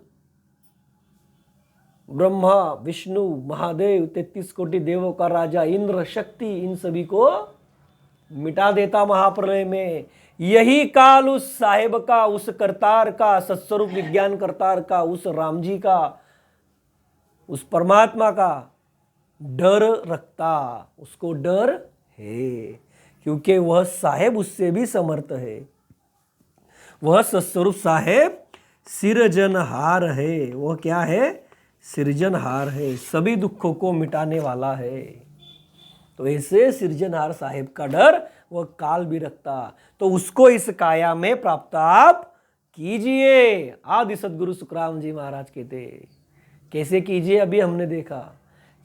ब्रह्मा विष्णु महादेव 33 कोटि देवों का राजा इंद्र शक्ति, इन सभी को मिटा देता महाप्रलय में, यही काल उस साहेब का, उस करतार का, सत्स्वरूप विज्ञान करतार का, उस राम जी का, उस परमात्मा का डर रखता। उसको डर है क्योंकि वह साहेब उससे भी समर्थ है। वह सत्स्वरूप साहेब सिरजनहार है। वह क्या है? सृजनहार है, सभी दुखों को मिटाने वाला है। तो ऐसे सृजनहार साहेब का डर वह काल भी रखता। तो उसको इस काया में प्राप्त आप कीजिए। आदि सदगुरु सुखराम जी महाराज कहते, कैसे कीजिए? अभी हमने देखा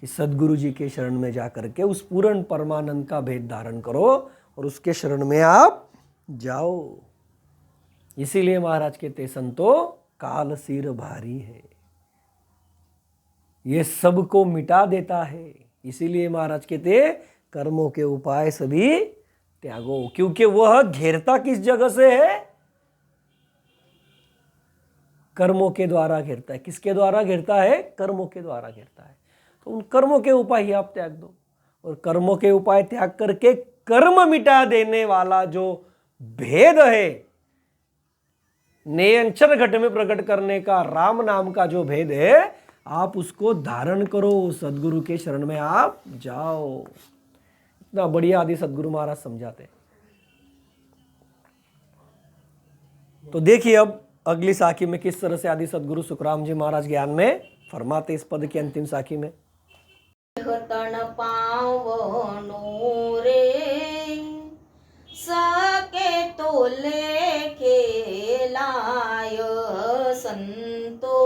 कि सदगुरु जी के शरण में जाकर के उस पूर्ण परमानंद का भेद धारण करो और उसके शरण में आप जाओ। इसीलिए महाराज कहते, संतो काल सिर भारी है, ये सबको मिटा देता है। इसीलिए महाराज कहते, कर्मों के उपाय सभी त्यागो, क्योंकि वह घेरता किस जगह से है? कर्मों के द्वारा घेरता है। किसके द्वारा घेरता है? कर्मों के द्वारा घेरता है। तो उन कर्मों के उपाय ही आप त्याग दो, और कर्मों के उपाय त्याग करके कर्म मिटा देने वाला जो भेद है, नयनचर घट में प्रकट करने का राम नाम का जो भेद है, आप उसको धारण करो, सदगुरु के शरण में आप जाओ। इतना बढ़िया आदि सदगुरु महाराज समझाते। तो देखिए अब अगली साखी में किस तरह से आदि सदगुरु सुखराम जी महाराज ज्ञान में फरमाते, इस पद की अंतिम साखी में। तन पावनो रे सके तो लेके लाय संतो,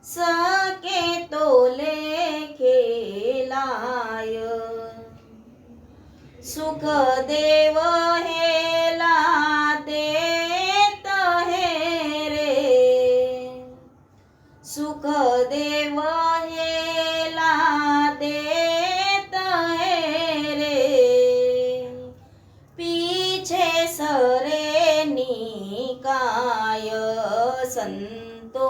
सके तो लेके लाय सुख देव है लाते तहे रे, सुख देव है लाते तहे रे, पीछे सरे निकाय संतो,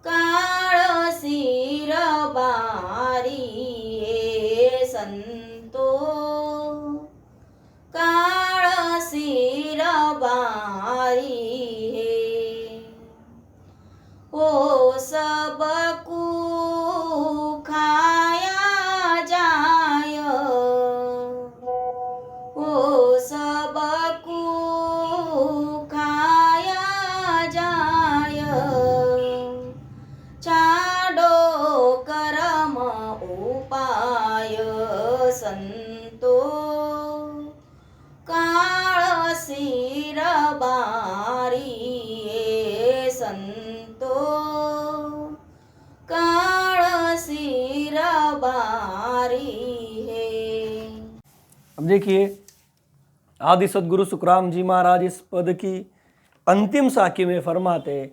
काळ सिर बारी हे संतो, काळ सिर बारी हे। काळ सिर बारी हे संतो, काळ सिर बारी है। अब देखिए आदि सद्गुरु सुखराम जी महाराज इस पद की अंतिम साखी में फरमाते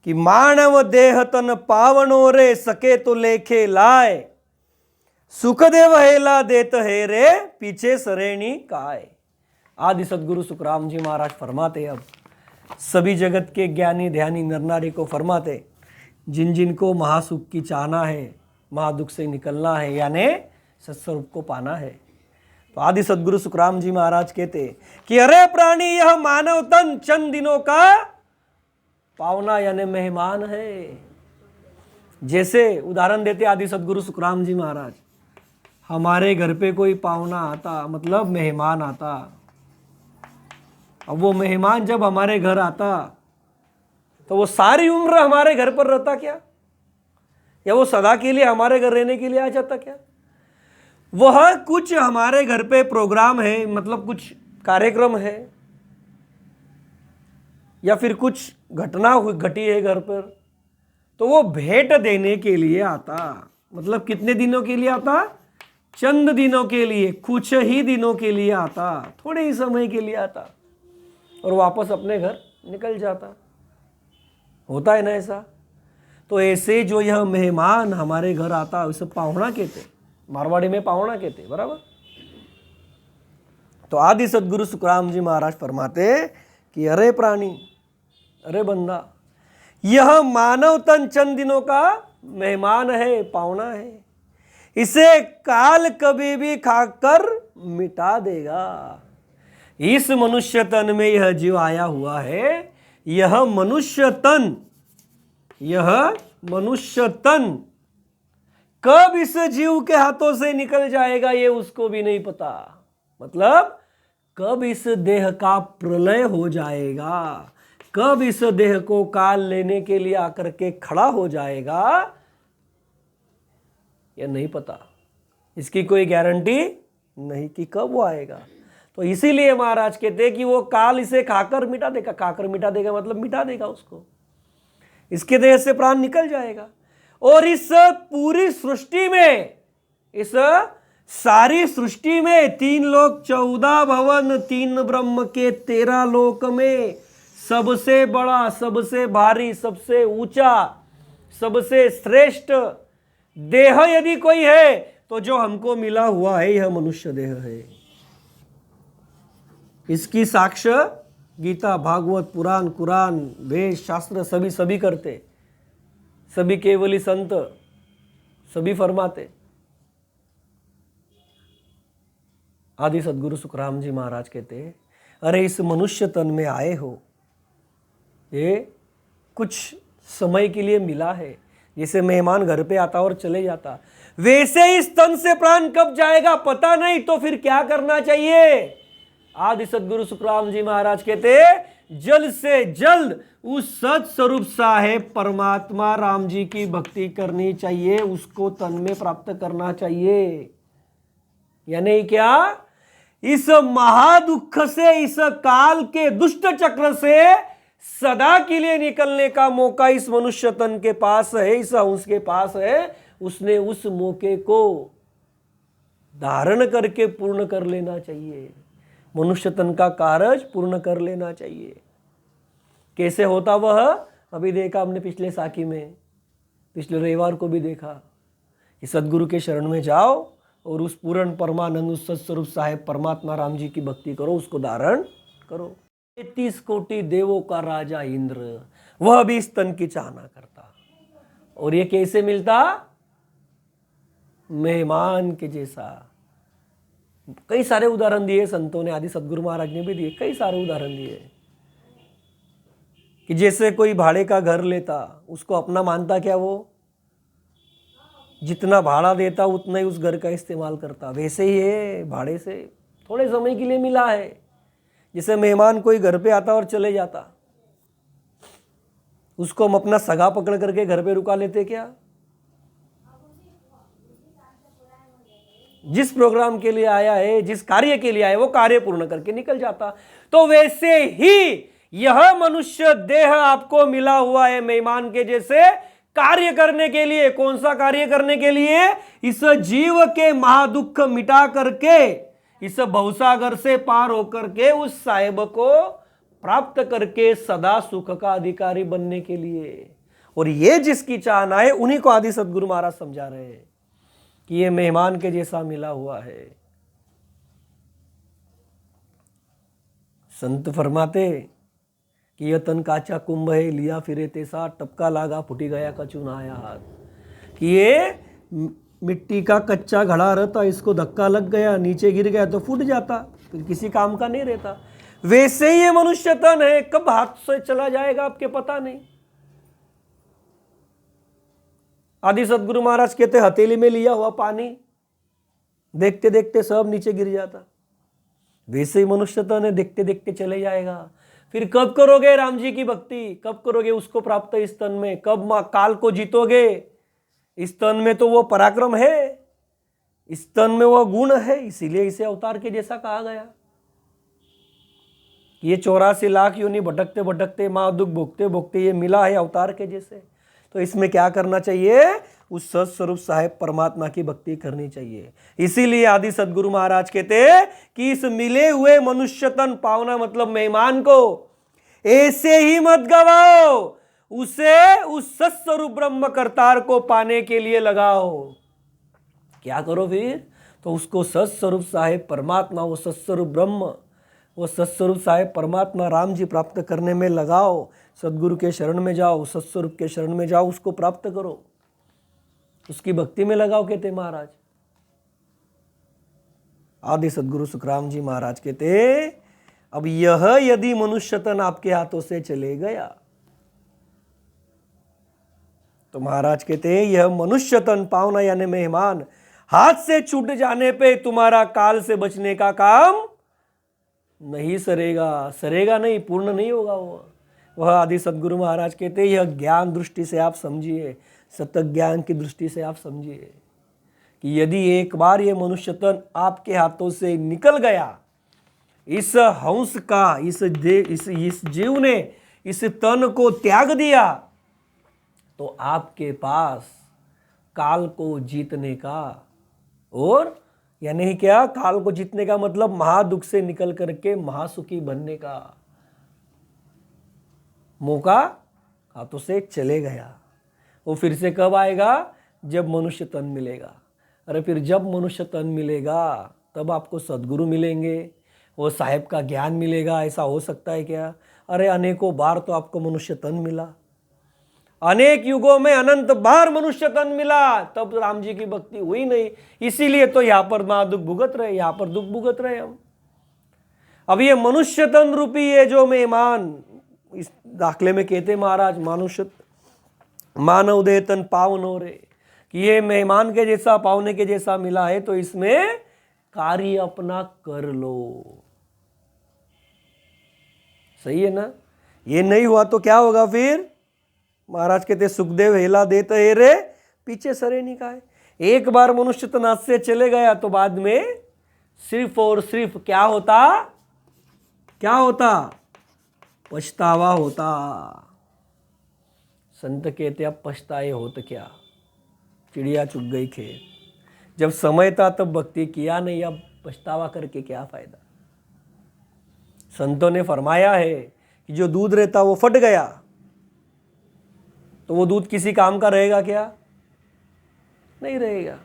कि मानव देह तन पावनो रे सके तो लेखे लाए, सुखदेव हेला देत है रे पीछे सरेणी काय। आदि सद्गुरु सुखराम जी महाराज फरमाते, अब सभी जगत के ज्ञानी ध्यानी नर नारी को फरमाते, जिन जिन को महासुख की चाहना है, महादुख से निकलना है, यानी सत्स्वरूप को पाना है, तो आदि सद्गुरु सुखराम जी महाराज कहते कि अरे प्राणी यह मानव तन चंद दिनों का पावना यानी मेहमान है। जैसे उदाहरण देते आदि सद्गुरु सुखराम जी महाराज, हमारे घर पे कोई पावना आता मतलब मेहमान आता, अब वो मेहमान जब हमारे घर आता तो वो सारी उम्र हमारे घर पर रहता क्या, या वो सदा के लिए हमारे घर रहने के लिए आ जाता क्या? वह कुछ हमारे घर पे प्रोग्राम है, मतलब कुछ कार्यक्रम है या फिर कुछ घटना घटी है घर पर, तो वो भेंट देने के लिए आता। मतलब कितने दिनों के लिए आता? चंद दिनों के लिए, कुछ ही दिनों के लिए आता, थोड़े ही समय के लिए आता और वापस अपने घर निकल जाता। होता है ना ऐसा? तो ऐसे जो यह मेहमान हमारे घर आता उसे पाहुणा कहते, मारवाड़ी में पाहुणा कहते, बराबर। तो आदि सद्गुरु सुखराम जी महाराज फरमाते कि अरे प्राणी, अरे बंदा, यह मानव तन चंद दिनों का मेहमान है, पाहुणा है, इसे काल कभी भी खाकर मिटा देगा। इस मनुष्य तन में यह जीव आया हुआ है, यह मनुष्य तन कब इस जीव के हाथों से निकल जाएगा ये उसको भी नहीं पता। मतलब कब इस देह का प्रलय हो जाएगा, कब इस देह को काल लेने के लिए आकर के खड़ा हो जाएगा, यह नहीं पता। इसकी कोई गारंटी नहीं कि कब वो आएगा। तो इसीलिए महाराज कहते हैं कि वो काल इसे खाकर मिटा देगा। खाकर मिटा देगा मतलब मिटा देगा उसको, इसके देह से प्राण निकल जाएगा। और इस पूरी सृष्टि में, इस सारी सृष्टि में 3 लोक 14 भवन 3 ब्रह्म के 13 लोक में सबसे बड़ा, सबसे भारी, सबसे ऊंचा, सबसे श्रेष्ठ देह यदि कोई है तो जो हमको मिला हुआ है यह मनुष्य देह है। इसकी साक्ष्य गीता, भागवत, पुराण, कुरान, वेद, शास्त्र सभी करते, सभी केवली संत सभी फरमाते। आदि सद्गुरु सुखराम जी महाराज कहते, अरे इस मनुष्य तन में आए हो, ये कुछ समय के लिए मिला है। जैसे मेहमान घर पे आता और चले जाता, वैसे ही इस तन से प्राण कब जाएगा पता नहीं, तो फिर क्या करना चाहिए? आदि सद्गुरु सुखराम जी महाराज कहते, जल्द से जल्द उस सत स्वरूप साहेब परमात्मा राम जी की भक्ति करनी चाहिए, उसको तन में प्राप्त करना चाहिए। यानी क्या? इस महादुख से, इस काल के दुष्ट चक्र से सदा के लिए निकलने का मौका इस मनुष्य तन के पास है, इस अंश के पास है। उसने उस मौके को धारण करके पूर्ण कर लेना चाहिए, मनुष्य तन का कार्य पूर्ण कर लेना चाहिए। कैसे होता वह? अभी देखा हमने पिछले साखी में, पिछले रविवार को भी देखा कि सद्गुरु के शरण में जाओ और उस पूर्ण परमानंद, उस सत्स्वरूप साहेब परमात्मा राम जी की भक्ति करो, उसको धारण करो। 33 कोटि देवों का राजा इंद्र, वह भी इस तन की चाहना करता। और ये कैसे मिलता? मेहमान के जैसा। कई सारे उदाहरण दिए संतों ने, आदि सद्गुरु महाराज ने भी दिए, कई सारे उदाहरण दिए कि जैसे कोई भाड़े का घर लेता, उसको अपना मानता क्या? वो जितना भाड़ा देता उतना ही उस घर का इस्तेमाल करता। वैसे ही है, भाड़े से थोड़े समय के लिए मिला है। जैसे मेहमान कोई घर पे आता और चले जाता, उसको हम अपना सगा पकड़ करके घर पे रुका लेते क्या? जिस प्रोग्राम के लिए आया है, जिस कार्य के लिए आया है, वो कार्य पूर्ण करके निकल जाता। तो वैसे ही यह मनुष्य देह आपको मिला हुआ है मेहमान के जैसे कार्य करने के लिए। कौन सा कार्य करने के लिए? इस जीव के महादुख मिटा करके, इस भवसागर से पार होकर के उस साहेब को प्राप्त करके सदा सुख का अधिकारी बनने के लिए। और ये जिसकी चाहना है, उन्हीं को आदि सदगुरु महाराज समझा रहे हैं कि ये मेहमान के जैसा मिला हुआ है। संत फरमाते कि यह तन काचा कुंभ है, लिया फिरे तेसा, टपका लागा फुटी गया कचू नहाया हाथ। कि ये मिट्टी का कच्चा घड़ा रहता, इसको धक्का लग गया, नीचे गिर गया तो फूट जाता, फिर किसी काम का नहीं रहता। वैसे ही ये मनुष्य तन है, कब हाथ से चला जाएगा आपके पता नहीं। आदि सदगुरु महाराज कहते हथेली में लिया हुआ पानी देखते देखते सब नीचे गिर जाता। वैसे ही मनुष्य तन है, देखते देखते चले जाएगा। फिर कब करोगे राम जी की भक्ति, कब करोगे उसको प्राप्त इस तन में, कब काल को जीतोगे? इस तन में तो वो पराक्रम है, इस तन में वो गुण है, इसीलिए इसे अवतार के जैसा कहा गया। ये 84 लाख योनि भटकते भटकते महादुख भोगते भोगते ये मिला है अवतार के जैसे। तो इसमें क्या करना चाहिए? उस सत्स्वरूप साहेब परमात्मा की भक्ति करनी चाहिए। इसीलिए आदि सदगुरु महाराज कहते हैं कि इस मिले हुए मनुष्य तन पावना मतलब मेहमान को ऐसे ही मत गवाओ, उसे उस सत्स्वरूप ब्रह्म करतार को पाने के लिए लगाओ। क्या करो फिर? तो उसको सत्स्वरूप साहेब परमात्मा, वो सत्स्वरूप ब्रह्म, वो सत्स्वरूप साहेब परमात्मा राम जी प्राप्त करने में लगाओ। सदगुरु के शरण में जाओ, सत्स्वरूप के शरण में जाओ, उसको प्राप्त करो, उसकी भक्ति में लगाओ, कहते महाराज। आदि सदगुरु सुखराम जी महाराज कहते अब यह यदि मनुष्य तन आपके हाथों से चले गया, तो महाराज कहते हैं यह मनुष्य तन पावना यानी मेहमान हाथ से छूट जाने पे तुम्हारा काल से बचने का काम नहीं सरेगा, सरेगा नहीं, पूर्ण नहीं होगा वो। वह आदि सदगुरु महाराज कहते हैं यह ज्ञान दृष्टि से आप समझिए, सत्य ज्ञान की दृष्टि से आप समझिए कि यदि एक बार ये मनुष्य तन आपके हाथों से निकल गया, इस हंस का, इस जीव ने इस तन को त्याग दिया, तो आपके पास काल को जीतने का, और यानी क्या? काल को जीतने का मतलब महादुख से निकल करके महासुखी बनने का मौका हाथों से चले गया। वो फिर से कब आएगा? जब मनुष्य तन मिलेगा। अरे फिर जब मनुष्य तन मिलेगा तब आपको सद्गुरु मिलेंगे, वो साहेब का ज्ञान मिलेगा, ऐसा हो सकता है क्या? अरे अनेकों बार तो आपको मनुष्य तन मिला, अनेक युगों में अनंत बार मनुष्य तन मिला, तब राम जी की भक्ति हुई नहीं। इसीलिए तो यहाँ पर महादुख भुगत रहे, यहाँ पर दुख भुगत रहे हम। अब ये मनुष्य तन रूपी ये जो मेहमान, इस दाखले में कहते महाराज मनुष्य मानव देह तन पावनो रे, कि ये मेहमान के जैसा पावने के जैसा मिला है, तो इसमें कार्य अपना कर लो। सही है ना? ये नहीं हुआ तो क्या होगा फिर? महाराज कहते सुखदेव हेला देते हे रे पीछे सरे नहीं खाए। एक बार मनुष्य तन से चले गया तो बाद में सिर्फ और सिर्फ क्या होता? क्या होता? पछतावा होता। संत कहते अब पछताए हो तो क्या, चिड़िया चुग गई खेत। जब समय था तब भक्ति किया नहीं, अब पछतावा करके क्या फायदा। संतों ने फरमाया है कि जो दूध रहता वो फट गया तो वो दूध किसी काम का रहेगा क्या? नहीं रहेगा।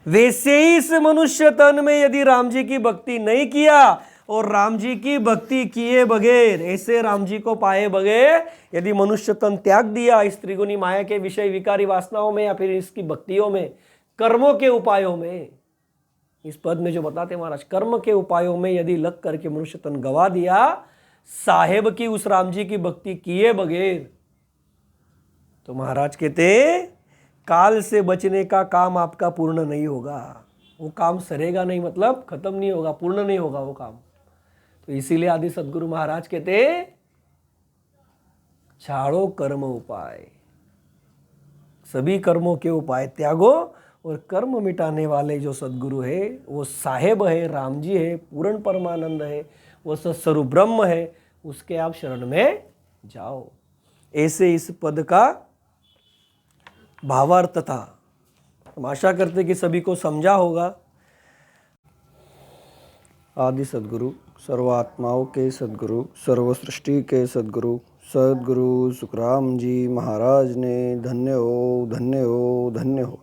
वैसे ही इस मनुष्य तन में यदि राम जी की भक्ति नहीं किया और राम जी की भक्ति किए बगैर, ऐसे राम जी को पाए बगैर यदि मनुष्य तन त्याग दिया इस त्रिगुणी माया के विषय विकारी वासनाओं में या फिर इसकी भक्तियों में, कर्मों के उपायों में, इस पद में जो बताते महाराज, कर्म के उपायों में यदि लग करके मनुष्य तन गवा दिया साहेब की उस राम जी की भक्ति किए बगैर, तो महाराज कहते काल से बचने का काम आपका पूर्ण नहीं होगा। वो काम सरेगा नहीं, मतलब खत्म नहीं होगा, पूर्ण नहीं होगा वो काम। तो इसीलिए आदि सदगुरु महाराज कहते छाड़ो कर्म उपाय, सभी कर्मों के उपाय त्यागो और कर्म मिटाने वाले जो सद्गुरु है वो साहेब है, राम जी है, पूर्ण परमानंद है, वो सत्स्वरूप ब्रह्म है, उसके आप शरण में जाओ। ऐसे इस पद का भावार्थ था। हम आशा करते कि सभी को समझा होगा। आदि सद्गुरु, सर्वात्माओं के सद्गुरु, सर्व सृष्टि के सद्गुरु सद्गुरु सुखराम जी महाराज ने धन्य हो, धन्य हो, धन्य हो।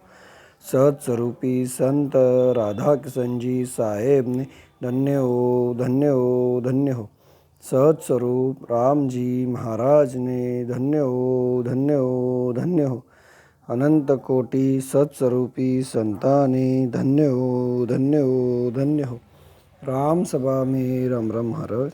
सत्स्वरूपी संत राधा किशन जी साहेब ने धन्य हो, धन्य हो, धन्य हो। सत्स्वरूप राम जी महाराज ने धन्य हो, धन्य हो, धन्य हो। अनंत कोटि सत्स्वरूपी संताने धन्य हो, धन्य हो, धन्य हो। राम सभा में रम रम हर